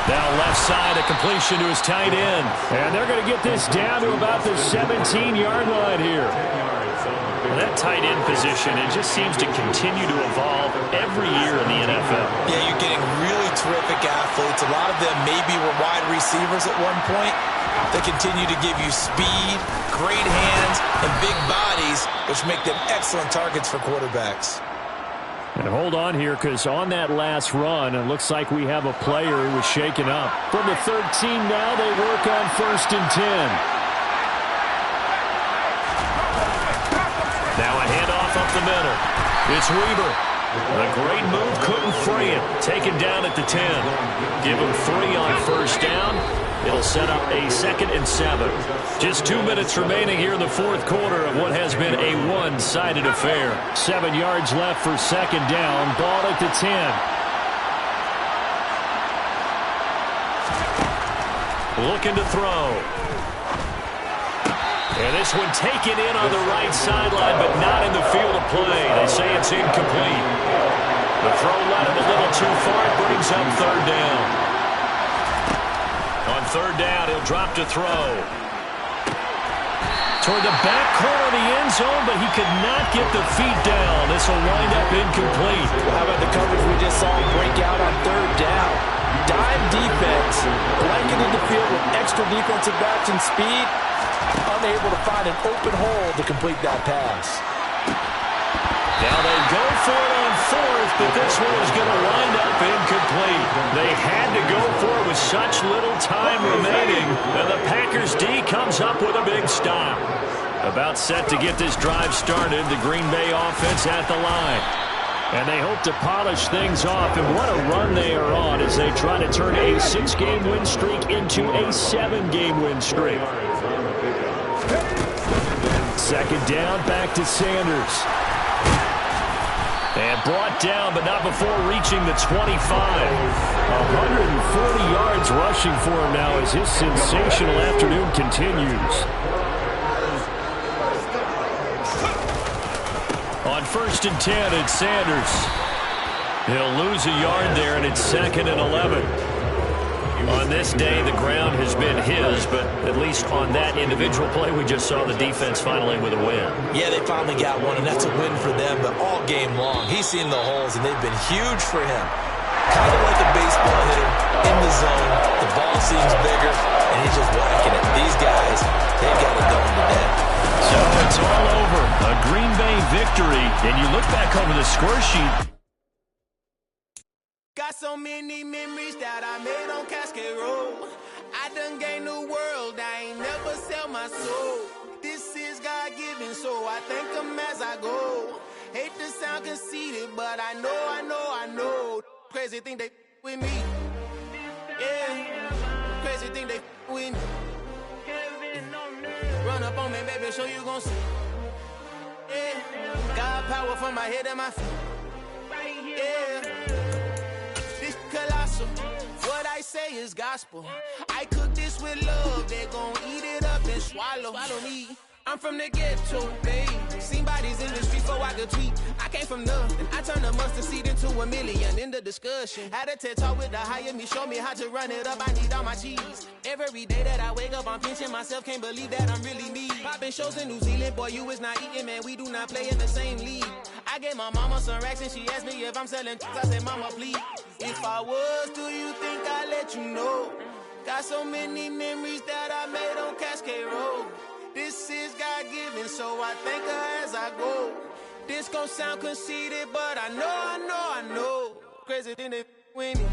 Now left side, a completion to his tight end. And they're going to get this down to about the 17-yard line here. Well, that tight end position, it just seems to continue to evolve every year in the NFL. Yeah, you're getting really terrific athletes. A lot of them maybe were wide receivers at one point. They continue to give you speed, great hands, and big bodies, which make them excellent targets for quarterbacks. And hold on here, because on that last run, it looks like we have a player who was shaken up. From the 13 now, they work on 1st and 10. Now a handoff up the middle. It's Weber. A great move, couldn't free him. Taken down at the 10. Give him 3 on 1st down. It'll set up a 2nd and 7. Just 2 minutes remaining here in the 4th quarter of what has been a one-sided affair. 7 yards left for 2nd down. Ball at the 10. Looking to throw. And this one taken in on the right sideline, but not in the field of play. They say it's incomplete. The throw led him a little too far. It brings up 3rd down. On 3rd down, he'll drop to throw. Toward the back corner of the end zone, but he could not get the feet down. This will wind up incomplete. Well, how about the coverage we just saw break out on 3rd down? Dime defense, blanketed the field with extra defensive backs and speed. Unable to find an open hole to complete that pass. Now they go for it on 4th, but this one is going to wind up incomplete. They had to go for it with such little time remaining, and the Packers D comes up with a big stop. About set to get this drive started, the Green Bay offense at the line. And they hope to polish things off, and what a run they are on as they try to turn a 6-game win streak into a 7-game win streak. 2nd down, back to Sanders. And brought down, but not before reaching the 25. 140 yards rushing for him now as his sensational afternoon continues. On 1st and 10, it's Sanders. He'll lose a yard there, and it's 2nd and 11. On this day, the ground has been his, but at least on that individual play, we just saw the defense finally with a win. Yeah, they finally got one, and that's a win for them, but all game long, he's seen the holes, and they've been huge for him. Kind of like a baseball hitter in the zone. The ball seems bigger, and he's just whacking it. These guys, they've got it going today. So it's all over. A Green Bay victory, and you look back over the score sheet. Got so many memories that I made on Cascade Road. I done gained the world, I ain't never sell my soul. This is God-given, so I thank him as I go. Hate to sound conceited, but I know. Crazy thing they with me. Yeah, crazy thing they with me. Run up on me, baby, show you gon' see. Yeah, God power from my head and my feet. Yeah. Colossal. What I say is gospel. I cook this with love. They gon' eat it up and swallow me. I'm from the ghetto, babe. Seen bodies in the streets before I could tweet. I came from nothing. I turned a mustard seed into a million in the discussion. Had a TED talk with the higher me. Show me how to run it up. I need all my cheese. Every day that I wake up, I'm pinching myself. Can't believe that I'm really me. Popping shows in New Zealand. Boy, you is not eating, man. We do not play in the same league. I gave my mama some racks and she asked me if I'm selling. I said, mama, please. If I was, do you think I'd let you know? Got so many memories that I made on Cascade Road. This is God-given, so I thank her as I go. This gon' sound conceited, but I know. Crazy thing they with me.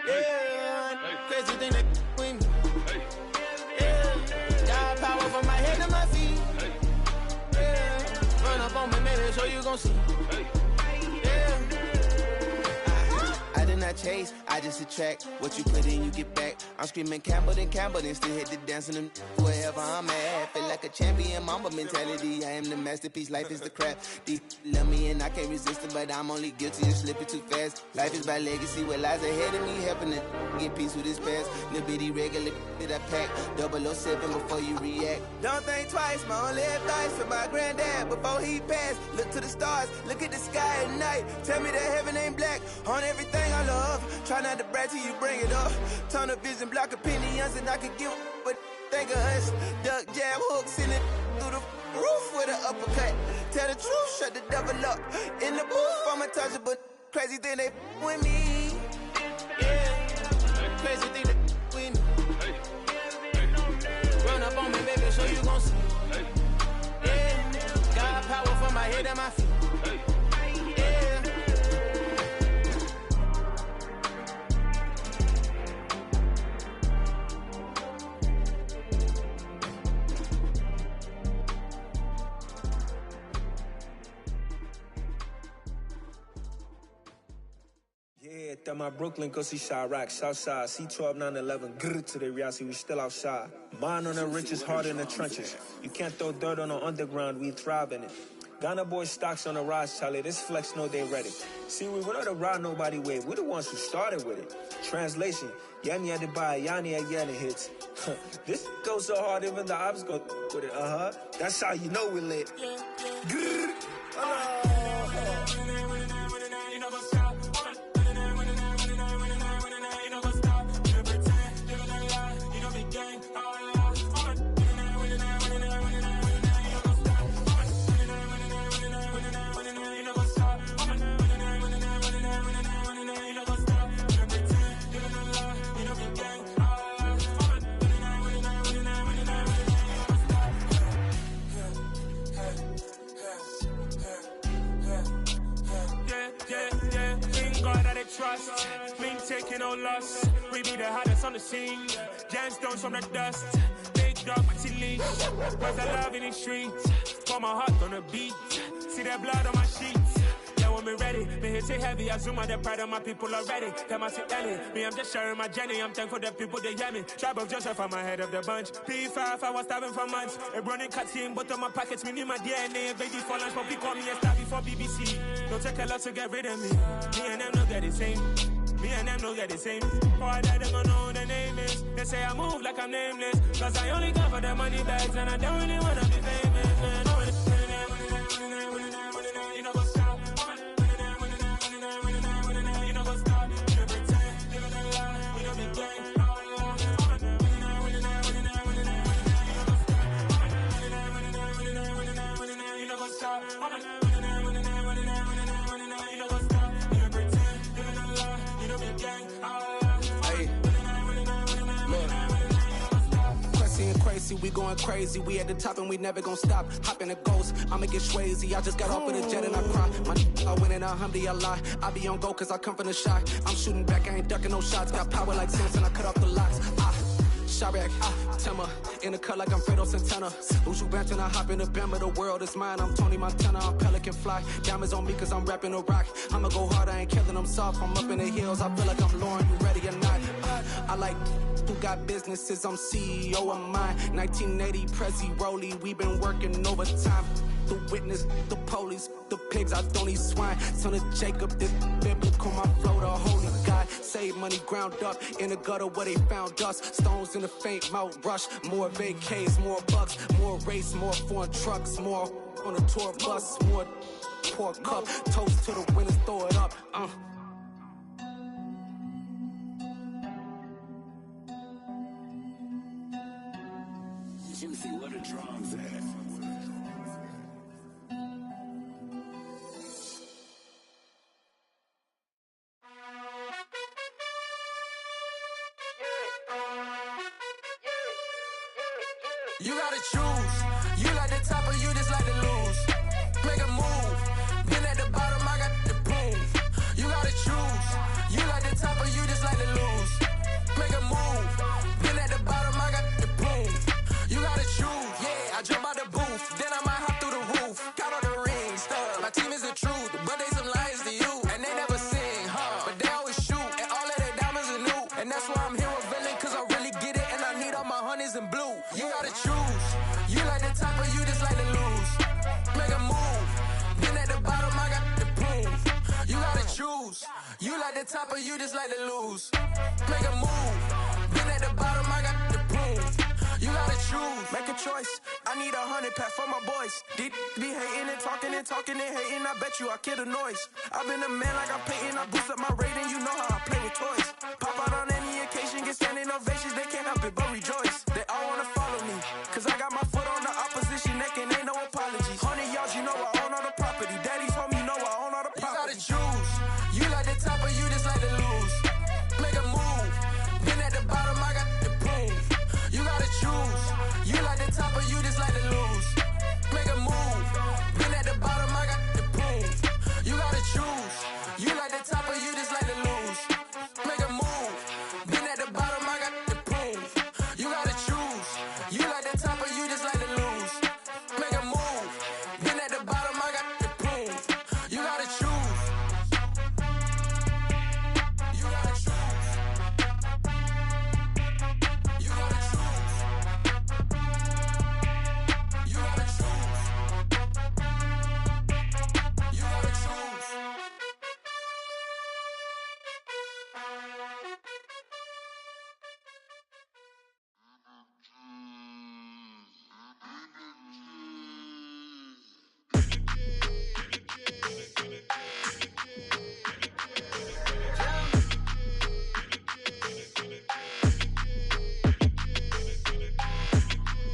Yeah, crazy thing they with me. Yeah, got power from my head to my feet. Yeah, run up on me, maybe, so you gon' see. Chase, I just attract what you put in, you get back. I'm screaming Campbell, then still hit the dance and them wherever I'm at. Feel like a champion, mamba mentality. I am the masterpiece, life is the crap. Deep love me and I can't resist it, but I'm only guilty of slipping too fast. Life is by legacy, what lies ahead of me, helping to get peace with this past. Little bitty regular that I pack, 007 before you react. Don't think twice, my only advice for my granddad before he passed. Look to the stars, look at the sky at night. Tell me that heaven ain't black on everything I love. Try not to brag till you bring it up. Tunnel vision, block opinions, and I could give but think of us. Duck, jab, hooks in it. through the roof with an uppercut. Tell the truth, shut the devil up. In the booth, I'm untouchable, but crazy thing they with me. Yeah, crazy thing they with me. Run up on me, baby, so you gon' see. Yeah, got power from my head and my feet. Yeah, that my Brooklyn, go see Chirac, Southside, C12, 911, grrr to the reality, we still outside. Mine on the riches, hard in the trenches. You can't throw dirt on the underground, we thrive in it. Ghana boys stocks on the rise, Charlie, this flex know they ready. See, we were not to ride nobody way, we the ones who started with it. Translation, Yanni had to buy, Yanni again hits. This goes so hard, even the ops go with it, That's how you know we lit. Grrr. Trust, me taking no loss. We be the hottest on the scene. Gemstones from the dust. Big dog, but he leash. Cause I love in the streets. Pour my heart on the beat. See that blood on my sheets. Yeah, when me ready, me hit it heavy. I zoom out the pride of my people already. Tell my sit Ellie. Me, I'm just sharing my journey. I'm thankful the people they hear me. Tribe of Joseph, I'm ahead of the bunch. P5, I was starving for months. A running cutscene, but on my pockets, me need my DNA. Baby for lunch, but we call me a star before BBC. Don't take a lot to get rid of me. Me and them no get the same. Me and them no get the same. Boy, that them gonna know the name is. They say I move like I'm nameless. Cause I only come for the money bags and I don't really wanna be famous, man. You know what's up? You know what's up? You pretend, living a lie. You know me gang. You know what's up? We going crazy, we at the top and we never gonna stop. Hop in a ghost, I'ma get swayzy. I just got off of the jet and I cry. My I win in a Humvee, I lie. I be on go cause I come from the shot. I'm shooting back, I ain't ducking no shots. Got power like Samson, I cut off the locks. Chirac, Timmer, in the cut like I'm Fredo Santana. Who's you benching? I hop in the Bama, the world is mine. I'm Tony Montana, I'm Pelican Fly. Diamonds on me cause I'm rapping a rock. I'ma go hard, I ain't killing them soft. I'm up in the hills, I feel like I'm Lauren, you ready or not? I like who got businesses, I'm CEO of mine. 1980, Prezi Rolly, we been working overtime. The witness, the police, the pigs, I don't eat swine. Son of Jacob, this biblical, my flow, the holy God. Save money ground up in the gutter where they found us. Stones in the faint mouth rush. More vacays, more bucks, more race, more foreign trucks, more on the tour bus, more pour cup. Toast to the winners, throw it up. Juicy, what a drums at. You gotta choose. You like the top or you just like to lose. Make a move. Been at the bottom, I got the boom. You gotta choose. You like the top or you just like to lose. Make a move. Been at the bottom, I got the boom. You gotta choose. Yeah, I jump out the booth. Then I might hop through the roof. Count all the rings. My team is the truth, but they some liars to you. And they never sing, but they always shoot. And all of their diamonds are new. And that's why I'm here with villain, cause I really get it. And I need all my honeys in blue. You gotta choose. You like the top or you just like to lose. Make a move. Been at the bottom, I got the boom. You gotta choose. You like the top or you just like to lose. Make a move. Been at the bottom, I got the boom. You gotta choose. Make a choice. I need 100 pack for my boys. Be hating and talking and hating. I bet you I kill the noise. I've been a man like I'm Peyton. I boost up my rating. You know how I play with toys. Pop out on any occasion, get standing ovations. They can't help it but rejoice. They all wanna follow me, cause I got my foot on the opposition neck. top of you just like to lose. Make a move. Been at the bottom, I got the prove. You gotta choose. You like the top of you just like to lose. Make a move. Been at the bottom, I got the prove. You gotta choose. You like the top of you just like to lose. Make a move. Been at the bottom, I got the prove. You gotta choose. You gotta choose. You gotta choose. You gotta choose. You gotta choose.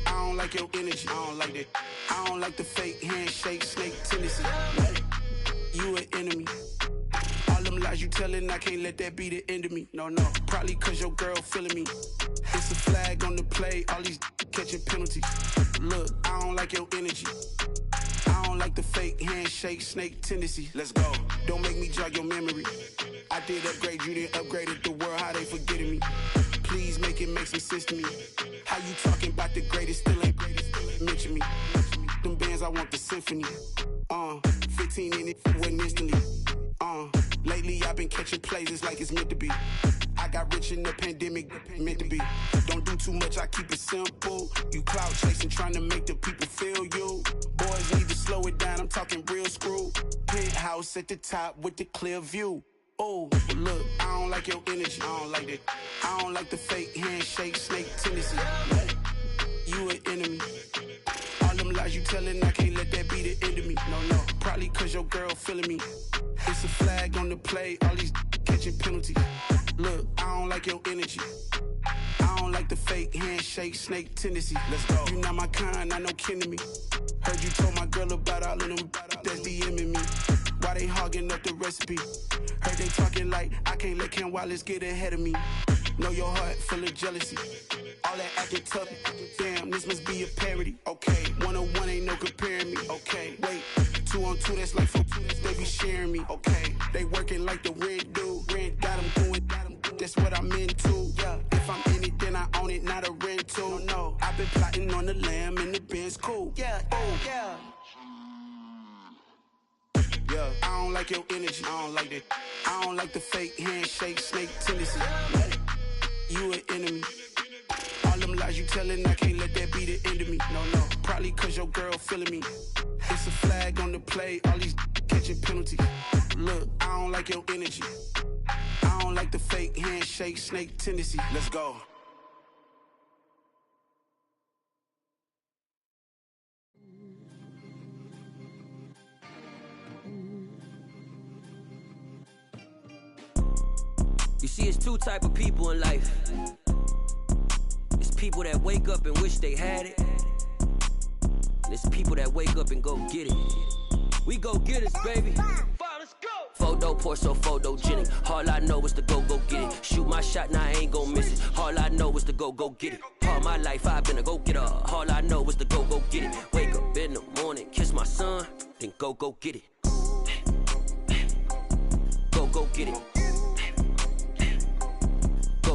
I don't like your energy. I don't like that. I don't like the fake handshake, snake tendency. You an enemy. All them lies you telling, I can't let that be the end of me. No, probably cause your girl feeling me. It's a flag on the play, all these catching penalties. Look, I don't like your energy. I don't like the fake handshake, snake tendency. Let's go. Don't make me jog your memory. I did upgrade you, then upgraded the world, how they forgetting me. Please make it make some sense to me. How you talking about the greatest, still ain't mention me. Them bands, I want the symphony. 15 in it, wasn't instantly. Lately I've been catching plays, it's like it's meant to be. I got rich in the pandemic, meant to be. Don't do too much, I keep it simple. You clout chasing, trying to make the people feel you. Boys need to slow it down, I'm talking real screw. Penthouse at the top with the clear view. Oh, look, I don't like your energy. I don't like that. I don't like the fake handshake, snake tendency. You an enemy. All them lies you telling, I can't let that be the end of me. No, probably cause your girl feeling me. It's a flag on the play, all these catching penalties. Look, I don't like your energy. I don't like the fake handshake, snake tendency. Let's go. You not my kind, I know kin to me. Heard you told my girl about all of them that's DMing me. Why they hogging up the recipe? Heard they talking like I can't let Ken Wallace get ahead of me. Know your heart full of jealousy. All that acting tough, damn, this must be a parody. Okay, 1-on-1 ain't no comparing me. Okay, wait, 2-on-2, that's like 4-2, they be sharing me. Okay, they working like the rent dude. Rent got them doing, that's what I'm into. Yeah, if I'm in it, then I own it, not a rental. No, I've been plotting on the lamb and the Benz cool. Yeah, oh, yeah. Yeah, I don't like your energy. I don't like that. I don't like the fake handshake, snake tendency. You an enemy. All them lies you telling, I can't let that be the end of me. No, probably cause your girl feeling me. It's a flag on the play, all these catching penalties. Look, I don't like your energy. I don't like the fake handshake, snake tendency. Let's go. You see, it's two type of people in life. It's people that wake up and wish they had it. And it's people that wake up and go get it. We go get it, baby. Let's go. Photo pour so photogenic. All I know is to go get it. Shoot my shot, now I ain't gon' miss it. All I know is to go get it. All my life I've been a go-getter. All I know is to go get it. Wake up in the morning, kiss my son, then go get it. Go get it.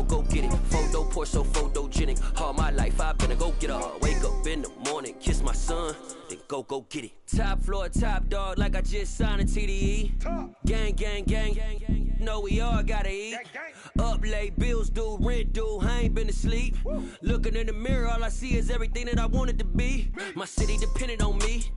Go get it. Photo pour so photogenic. All my life I've been a go-getter. Wake up in the morning, kiss my son, then go get it. Top floor, top dog, like I just signed a TDE. Gang, gang, gang. Know we all gotta eat. Up late, bills due, rent due, I ain't been asleep. Looking in the mirror, all I see is everything that I wanted to be. My city depended on me,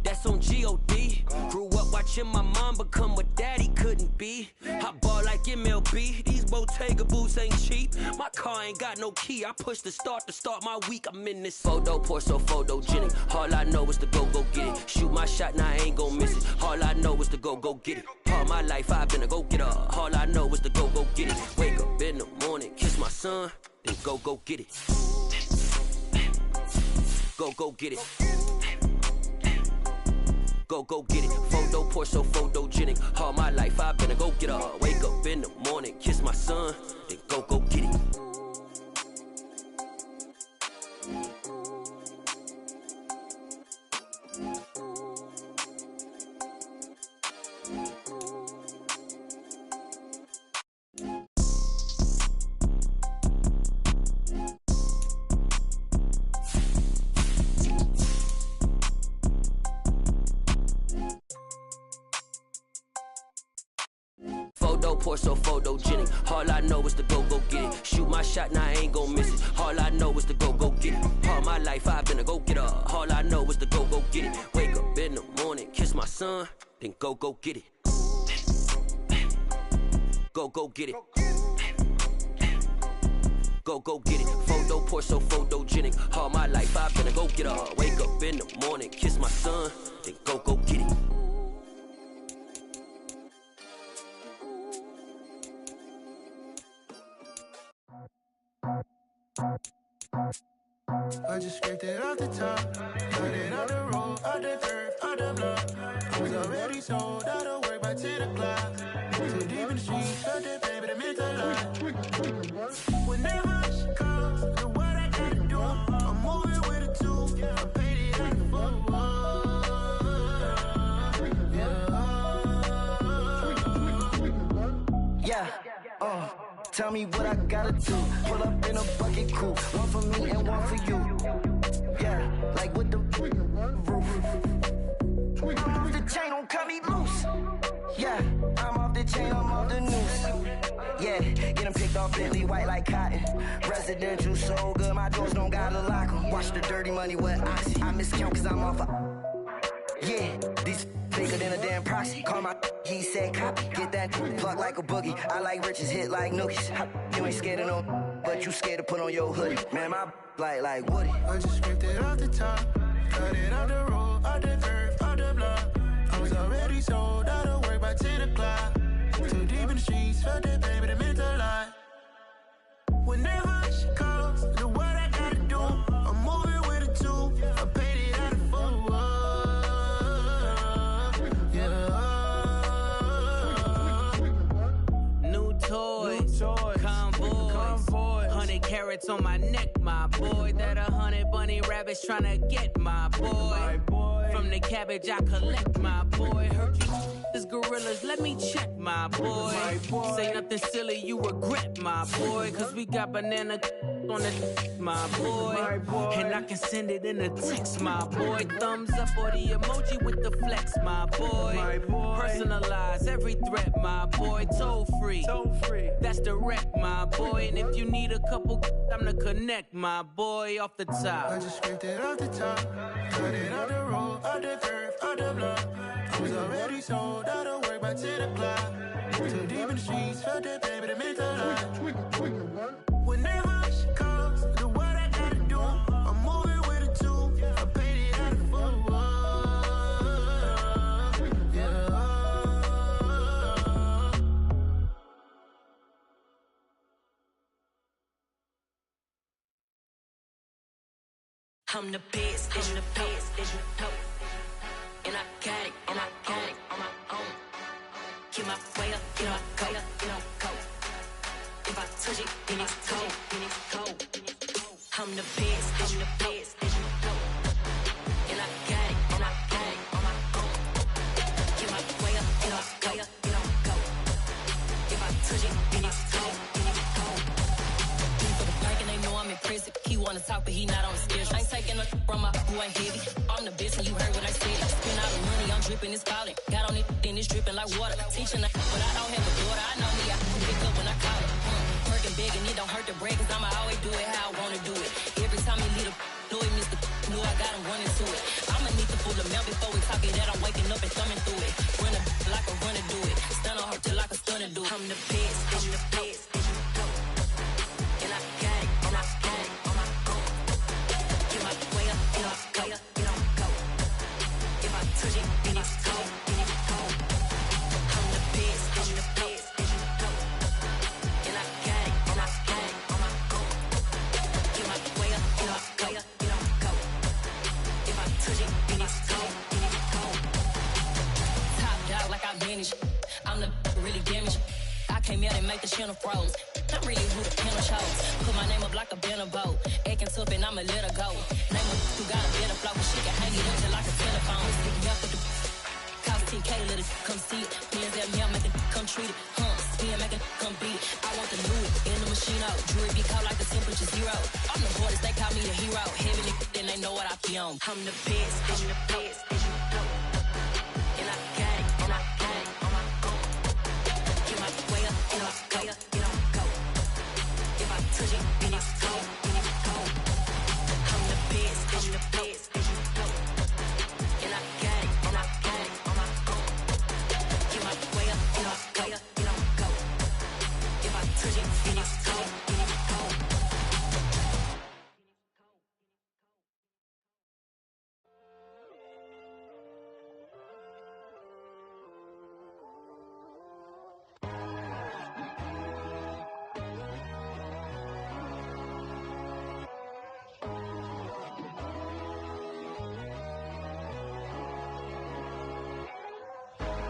that's on G.O.D. Grew up watching my mom become what daddy couldn't be. I ball like MLB, these Bottega boots ain't cheap. My car ain't got no key, I push the start to start my week. I'm in this photo pour so photogenic. All I know is to go get it. Shoot my shot, now I ain't gon' miss it. All I know is to go get it. All my life I've been a go-getter. All I know is to go get it. Wake up in the morning, kiss my son, then go get it. Go get it. Go get it. Photo pour so photogenic. All my life I've been a go-getter. Wake up in the morning, kiss my son, then go get it. Photo, pour so photogenic. All I know is to go get it. Shoot my shot, now I ain't gon' miss it. All I know is to go get it. All my life I've been a go-getter. All I know is to go get it. Wake up in the morning, kiss my son, then go get it. Go get it. Go get it. Photo, pour so photogenic. All my life I've been a go-getter. Wake up in the morning, kiss my son, then go get it. I just scraped it off the top, cut it out the road, out the curve, out the block. I was already sold out of work by 10 o'clock. Too deep in the streets, felt it, baby, that meant a lot. Whenever she calls, do what I gotta do. I'm moving with a two, I paid it out the full. Yeah, tell me what I gotta do. Pull up in a bucket coupe, one for me and one for you. Yeah, like with the roof. I'm off the chain, don't cut me loose. Yeah, I'm off the chain, I'm off the noose. Yeah, getting picked off Bentley, white like cotton. Residential so good, my doors don't gotta lock 'em. Watch the dirty money with oxy. I miscount cause I'm off yeah, these bigger than a damn proxy. Call my he said copy. Get that plug like a boogie. I like riches, hit like nookies. You ain't scared of no, but you scared to put on your hoodie. Man, my like Woody. I just scraped it off the top, cut it out the road, out the curve, out the block. I was already sold out of work by 10 o'clock. Too deep in the streets, felt it, baby, that meant a lot. Whenever she calls, do what I gotta do. I'm moving with a two, I paid it out of full. Toys, convoys, 100 carats on my neck, my boy. That 100 bunny rabbits tryna get my boy. From the cabbage I collect, my boy. Hercules gorillas, let me check, my boy. Say nothing silly, you regret, my boy. Cause we got banana on the my boy. And I can send it in a text, my boy. Thumbs up or the emoji with the flex, my boy. Personalize every threat, my boy. Toll free. That's direct, my boy. And if you need a couple, I'm the connect, my boy. Off the top. I just scraped it off the top, cut it out the road, out the curve, out the block. I was already sold out of work by 10 o'clock. Too deep in the streets, felt it, baby, that meant a lot. Whenever she calls, do what I gotta do. I'm moving with a two, I paid it out of full. I'm the best, I'm the best, and I got it, and I got it on my own. Get my way up, get my go, go. If I touch it, then it's cold, I'm the best, I'm the best, and I got it, and I got it on my own. Get my way up, get my go. If I touch it, then it's cold, For the bank and they know I'm in prison. He wanna talk, but he not on the schedule. I ain't taking a from my who ain't heavy. I'm the best, and you heard what I said. Spend all the money, I'm dripping, it's falling. Got on it, then it's dripping like water. Teaching, but I don't have a daughter. I know me, I can pick up when I call it. Working big, and it don't hurt to break, cause I'ma always do it how I wanna do it. Every time he lead a know he missed the knew I got him running to it. I'ma need to pull the mail before we talk it that I'm waking up and thumbing through it. Run a like a runner do it. Stun on her till like a stunner do it. I'm the best, I'm the best. And I got it, and I got it on my own. Get my way up, get my go. If I touch it, then it's cold, I'm the best, I'm the best. And I got it, and I got it on my own. Get my way up, get my go. If I touch it, then it's cold, Top dog like I manage. I'm the really damaged. I came out and make the channel froze. I'm really who the piano shows. Put my name up like a banner boat. Acting tough and I'ma let her go. Name her who got a better flow, but she can hang it up just like a telephone. Stick up with the cost 10K, let it come see it. Hands at me, I make it come treat it. Spin, make it come beat it. I want the Louis in the machine out. Jewelry be caught like the temperature zero. I'm the hardest, they call me the hero. Heaven, then they know what I be on. I'm the best, I'm the best. And I got it, and I got it on my own. Get my way up.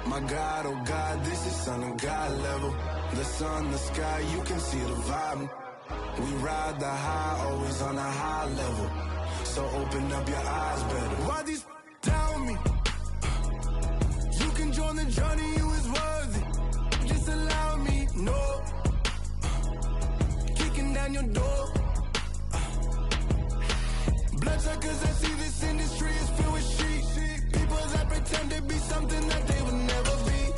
My God, oh God, this is Son of God level. The sun, the sky, you can see the vibe. We ride the high, always on a high level. So open up your eyes better. Why these down me? You can join the journey, you is worthy. Just allow me, no. Kicking down your door. Bloodsuckers, I see this industry is filled with sheep. People that pretend to be something that they would never be.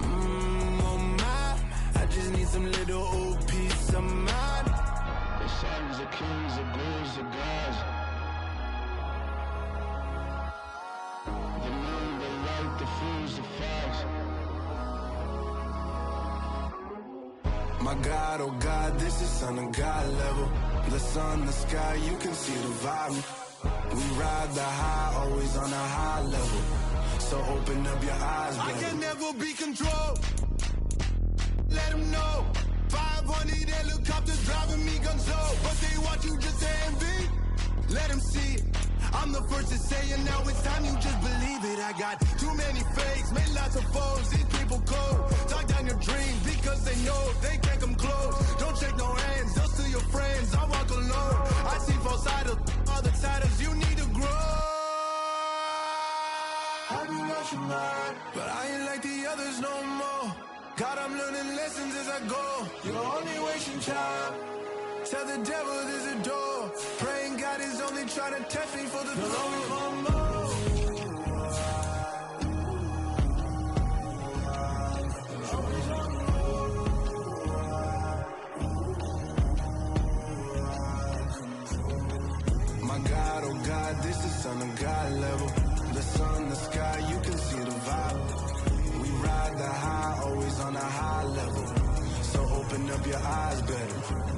Oh my, I just need some little old peace of mind. The sons of kings, the bulls, the gods. The moon, the light, the fools, the facts. My God, oh God, this is Son of God level. The sun, the sky, you can see the vibe. We ride the high, always on a high level. So open up your eyes, baby. I can never be controlled. Let them know. 500 helicopters driving me gonzo. But they watch you just envy. Let them see it. I'm the first to say it, now it's time you just believe it. I got too many fakes, made lots of foes. These people cold. Talk down your dreams because they know they can't come close. Don't shake no hands, those to your friends. I walk alone. I see false idols, other titles. You need to grow. I've been watching mine, but I ain't like the others no more. God, I'm learning lessons as I go. You're only wasting time. Tell the devil there's a door. Praying God is only trying to test me for the glory. My God, oh God, this is Son of God level. The sun, the sky, you can see the vibe. We ride the high, always on a high level. So open up your eyes better.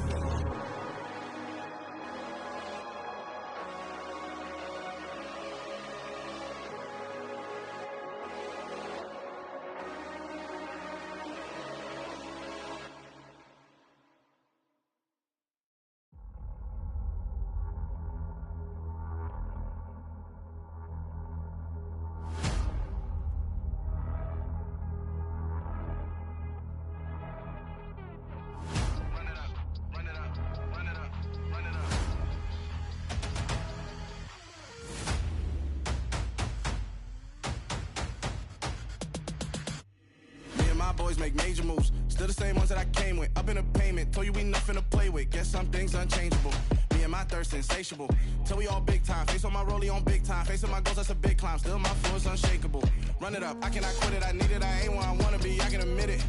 Boys make major moves, still the same ones that I came with. Up in the payment, told you we nothing to play with. Guess some things unchangeable. Me and my thirst insatiable. Till we all big time. Face on my rollie on big time. Facing my goals, that's a big climb. Still my flow is unshakable. Run it up, I cannot quit it. I need it, I ain't where I wanna be. I can admit it.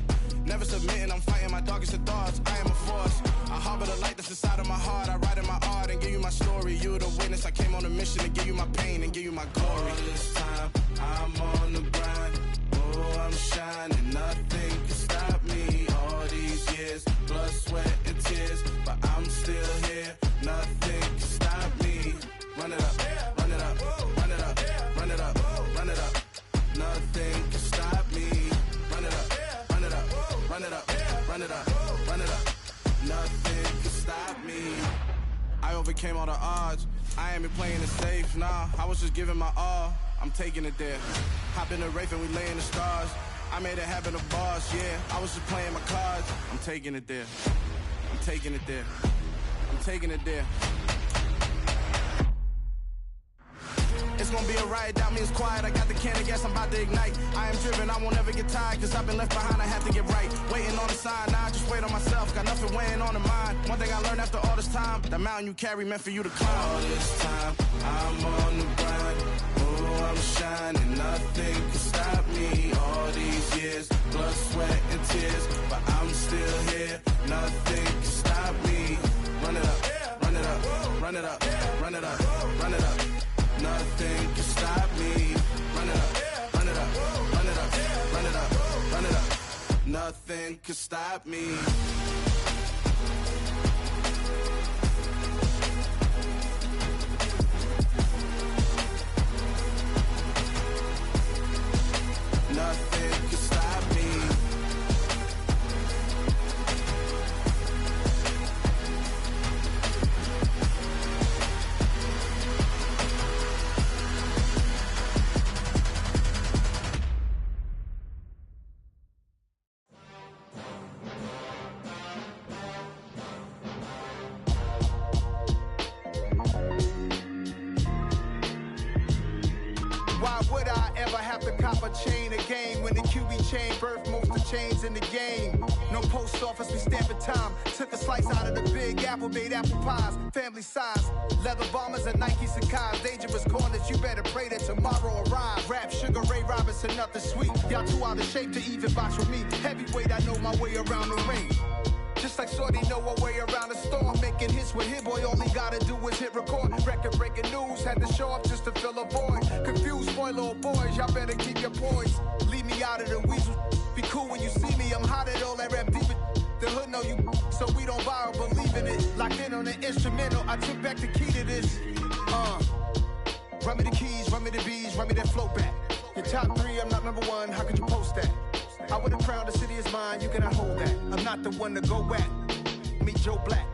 Never submitting, I'm fighting my darkest of thoughts. I am a force. I harbor the light that's inside of my heart. I write in my art and give you my story. You're the witness. I came on a mission to give you my pain and give you my glory. All this time, I'm on the grind. Oh, I'm shining. Nothing can stop me. All these years, blood, sweat, and tears. But I'm still here. Nothing can stop me. Run it up, run it up, run it up, run it up, run it up. Nothing can stop me. Run it up, run it up, run it up, run it up, run it up. Nothing can stop me. I overcame all the odds. I ain't been playing it safe, nah. I was just giving my all. I'm taking it there. Hop in the Wraith and we lay in the stars. I made it happen to boss, yeah. I was just playing my cards. I'm taking it there. I'm taking it there. I'm taking it there. It's gonna be a riot, doubt me it's quiet. I got the can of gas, I'm about to ignite. I am driven, I won't ever get tired, cause I've been left behind, I have to get right. Waiting on the sign, now I just wait on myself. Got nothing weighing on the mind. One thing I learned after all this time, the mountain you carry meant for you to climb. All this time, I'm on the grind. Oh, I'm shining, nothing can stop me. All these years, blood, sweat, and tears. But I'm still here, nothing can stop me. Run it up, run it up, run it up, run it up, run it up. Nothing can stop me. Run it up, run it up, run it up, run it up, run it up. Nothing can stop me. Nothing can stop me. Why would I ever have to cop a chain a game when the QB chain birthed most of chains in the game? No post office, we stamping time. Took a slice out of the Big Apple, made apple pies, family size. Leather bombers and Nike Sacai's. Dangerous corners, you better pray that tomorrow arrives. Rap, Sugar Ray Robinson, nothing sweet. Y'all too out of shape to even box with me. Heavyweight, I know my way around the ring. Just like Shorty know a way around the storm. Making hits with Hit Boy, all he gotta do is hit record. Record breaking news, had to show up just to fill a void. Confused boy, little boys, y'all better keep your poise. Leave me out of the weasel. Be cool when you see me, I'm hot at all that rap deep. The hood know you, so we don't buy or believe in it. Locked in on the instrumental, I took back the key to this. Run me the keys, run me the bees, run me that flow back. Your top 3, I'm not number 1, how could you post that? I would've crowned the city is mine, you cannot hold that. I'm not the one to go back. Meet Joe Black.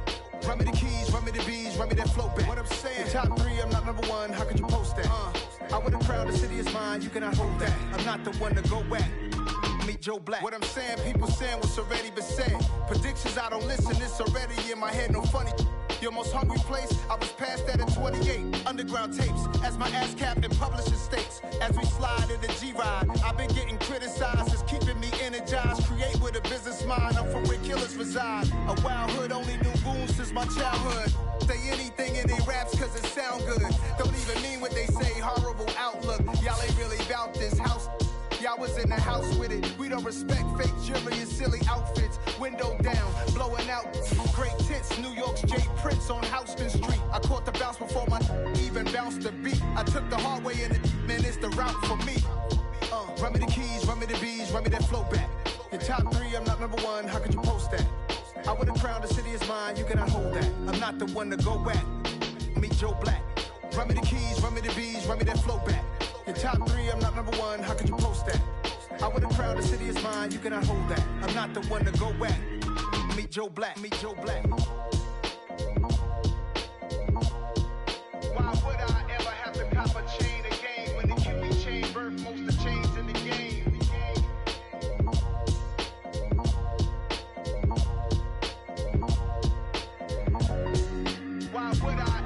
Run me the keys, run me the bees, run me that flow back. What I'm saying, your top 3, I'm not number 1, how could you post that? I would've crowned the city is mine, you cannot hold that. I'm not the one to go back. Meet Joe Black. What I'm saying, people saying what's already been said. Predictions, I don't listen, it's already in my head, no funny. Your most hungry place, I was past that at 28. Underground tapes, as my ass capped in publishing states. As we slide in the G-Ride, I've been getting criticized, it's keeping me energized. Create with a business mind, I'm from where killers reside. A wild hood, only knew goons since my childhood. Say anything in their raps cause it sound good. Don't even mean what they say, horrible outlook. Y'all ain't really about this house. Y'all was in the house with it. We don't respect fake jewelry and silly outfits. Window down, blowing out great tits. New York's Jay Prince on Houston Street. I caught the bounce before my even bounced the beat. I took the hard way in it, man, it's the route for me. Run me the keys, run me the bees, run me that flow back. Your top 3, I'm not number 1, how could you post that? I would've crowned the city is mine, you cannot hold that. I'm not the one to go back. Meet Joe Black. Run me the keys, run me the bees, run me that flow back. Your top 3, I'm not number 1, how could you post that? I would've crowned the city is mine, you cannot hold that. I'm not the one to go back. Meet Joe Black, meet Joe Black. Why would I ever have to cop a chain a game when the QB chain birthed most of chains in the game? Why would I?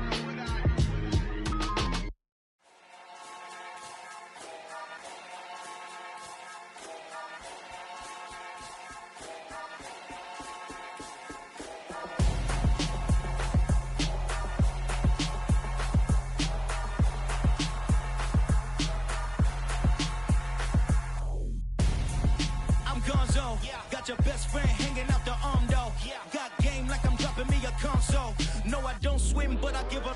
Got your best friend hanging out the arm though. Got game like I'm dropping me a console. No, I don't swim, but I give a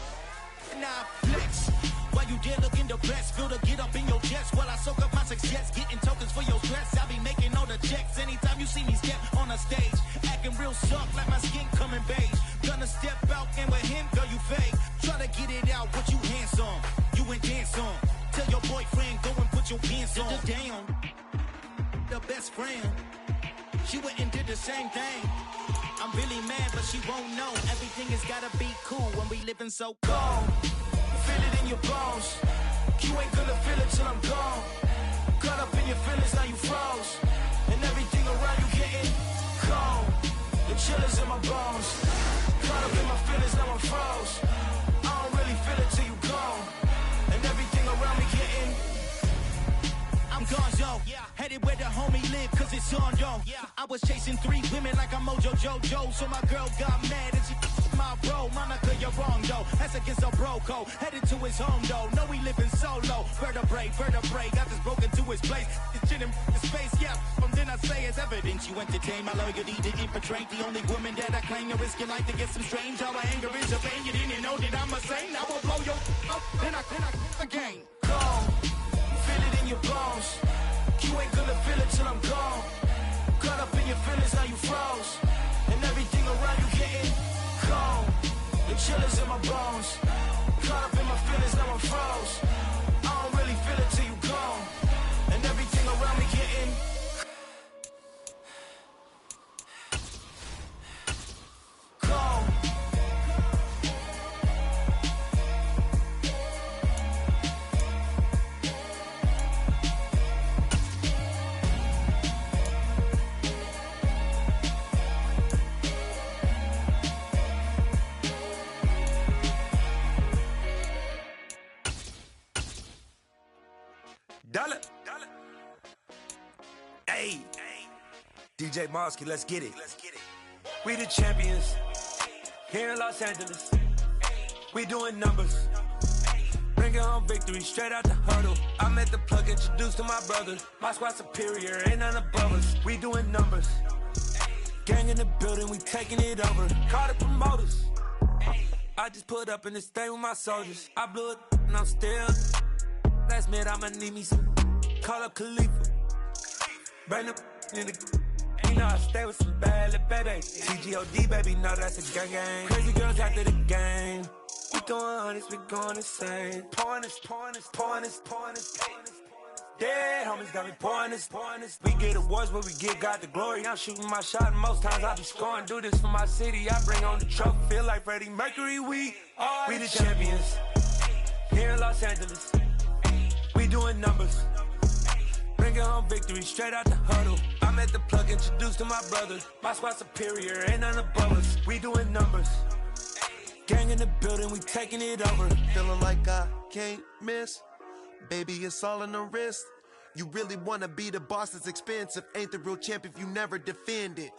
nah flex. While you there looking the best, feel the get up in your chest while I soak up my success, getting tokens for your stress. I be making all the checks anytime you see me step on a stage, acting real soft like my skin coming beige. Gonna step out and with him, girl, you fake. Try to get it out, what you handsome, you ain't dance on. Tell your boyfriend go and put your pants on. Down, the best friend. She went and did the same thing. I'm really mad, but she won't know. Everything has gotta be cool when we living so cold. Feel it in your bones. You ain't gonna feel it till I'm gone. Caught up in your feelings, now you froze. And everything around you getting cold. The chill is in my bones. Caught up in my feelings, now I'm froze. I don't really feel it till you gone. And everything around me getting I'm gone, yo. Headed where the homie live, cause it's on, yo. I was chasing 3 women like I'm Mojo Jojo. So my girl got mad and she my bro. Monica, you're wrong, though. That's against a bro code. Headed to his home, though. No, we living solo. Vertebrae. Got this broken to his place. It's chin in his face, yeah. From then I say it's evidence you entertain my loyalty to infiltrate. The only woman that I claim to risk your life to get some strange. How my anger is a pain. You didn't know that I'm a saint. I will blow your up. Then I again. Go. Feel it in your bones. You ain't gonna feel it till I'm gone. Caught up in your feelings, now you froze. And everything around you getting cold. The chill is in my bones. Caught up in my feelings, now I'm froze. I don't really feel it till you gone. And everything around me getting cold. Dollar. Hey. DJ Mosky, let's get it. We the champions here in Los Angeles. We doing numbers. Bringing home victory straight out the huddle. I'm at the plug, introduced to my brothers. My squad superior, ain't none above us. We doing numbers. Gang in the building, we taking it over. Call the promoters. I just put up in this thing with my soldiers. I blew it and I'm still. Last minute I'ma need me some. Call up Khalifa. Bring them in the. You know I stay with some bad little baby. TGOD baby, know that's a gang gang. Crazy girls after the game. We doing hundreds, we going insane. Pouring this. Dead homies got me pouring this. We get awards, but we give God the glory. I'm shooting my shot, and most times I be scoring. Do this for my city, I bring on the trophy. Feel like Freddie Mercury, we the champions. Here in Los Angeles, we doing numbers. Bringing home victory straight out the huddle. I'm at the plug, introduced to my brothers. My squad superior, ain't none above us. We doing numbers. Gang in the building, we taking it over. Feeling like I can't miss. Baby, it's all in the wrist. You really wanna be the boss, it's expensive. Ain't the real champ if you never defend it.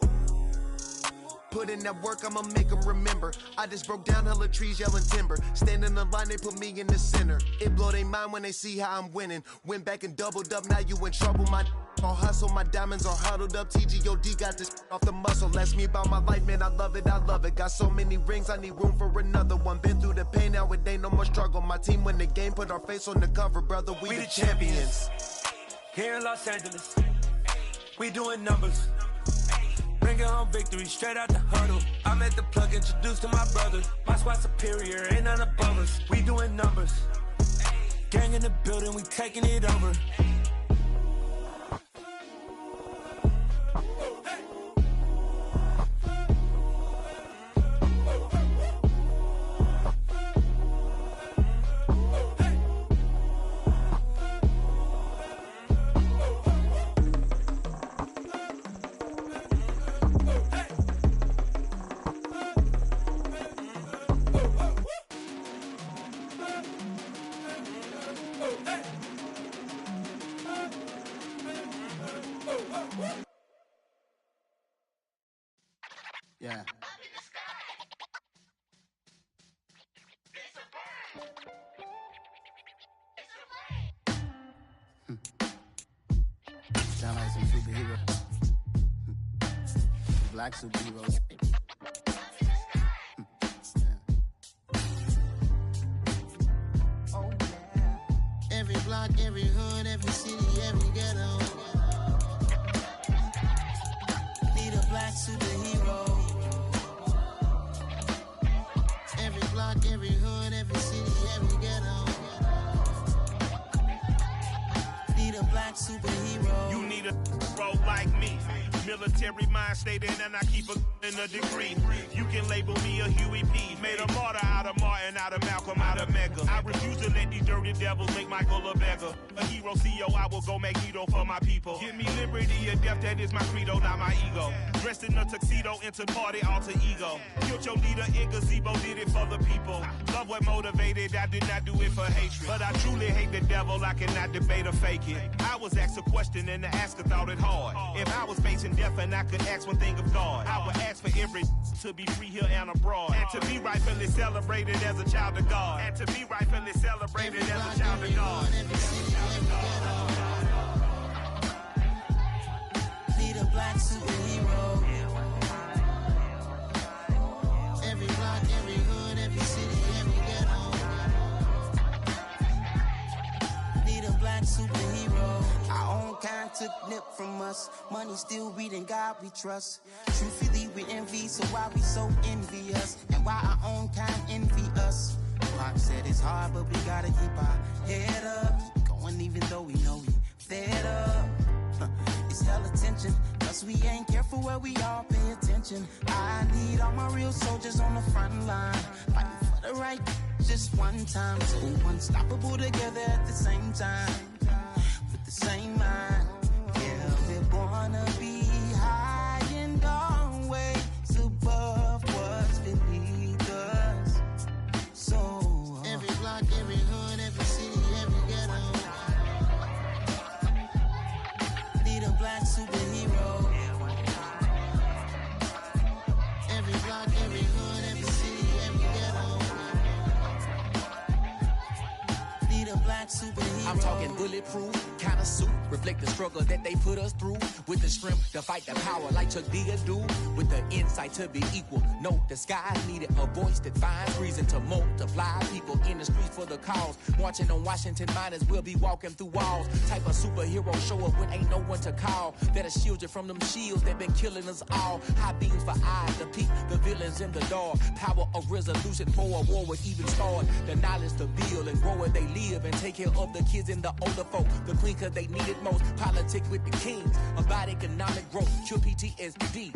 Put in that work, I'ma make them remember. I just broke down hella trees, yelling timber. Stand in the line, they put me in the center. It blow their mind when they see how I'm winning. Went back and doubled up, now you in trouble. My all hustle, my diamonds are huddled up. TGOD got this off the muscle. Ask me about my life, man, I love it. Got so many rings, I need room for another one. Been through the pain, now it ain't no more struggle. My team win the game, put our face on the cover, brother. We the champions. Here in Los Angeles, we doing numbers. Bringing home victory straight out the huddle. I'm at the plug, introduced to my brothers. My squad superior, ain't none above us. We doing numbers. Gang in the building, we taking it over. Yeah. Sound like some superheroes. Black superheroes. Oh, yeah. Every block, every hood, every city, every ghetto. Need a black superhero. Every block, every hood, every city, every ghetto. Need a black superhero. You need a bro like me. Military mind stated, and I keep in a degree. You can label me a Huey P. Made a martyr out of Martin, out of Malcolm, out of Mega. I refuse to let these dirty devils make Michael a beggar. A hero CEO, I will go Magneto for my people. Give me liberty or death, that is my credo, not my ego. Dressed in a tuxedo, enter party, alter ego. Killed your leader in gazebo, did it for the people. Love what motivated, I did not do it for hatred. But I truly hate the devil, I cannot debate or fake it. I was asked a question and the asker thought it hard. If I was facing death and I could ask one thing of God, I would ask for every to be free here and abroad. And to be rightfully celebrated as a child of God. And to be rightfully celebrated as a child of God. Need a black superhero. Every block, every hood, every city, every ghetto. Need a black superhero. Our own kind took nip from us. Money still reading, God we trust. Truthfully we envy, so why we so envious? And why our own kind envy us? Pac said it's hard, but we gotta keep our head up. Keep going even though we know we fed up. It's hell attention, cause we ain't careful where we all pay attention. I need all my real soldiers on the front line, fighting for the right just one time. So unstoppable together at the same time, with the same mind. Yeah, we're gonna be high and always above what's beneath us. So every block, every hood, every city, every ghetto. like superheroes. I'm talking bulletproof, kind of suit, reflect the struggle that they put us through. With the strength to fight the power like Chuck D do. With the insight to be equal, no disguise needed. A voice that finds reason to multiply. People in the streets for the cause. Marching on Washington miners, we'll be walking through walls. Type of superhero show up when ain't no one to call. That'll shield you from them shields that been killing us all. High beams for eyes to peek the villains in the dark. Power of resolution for a war would even start. The knowledge to build and grow where they live and take care of the kids and the older folk. The queen cause they need it most. Politics with the kings. About economic growth. Cure PTSD.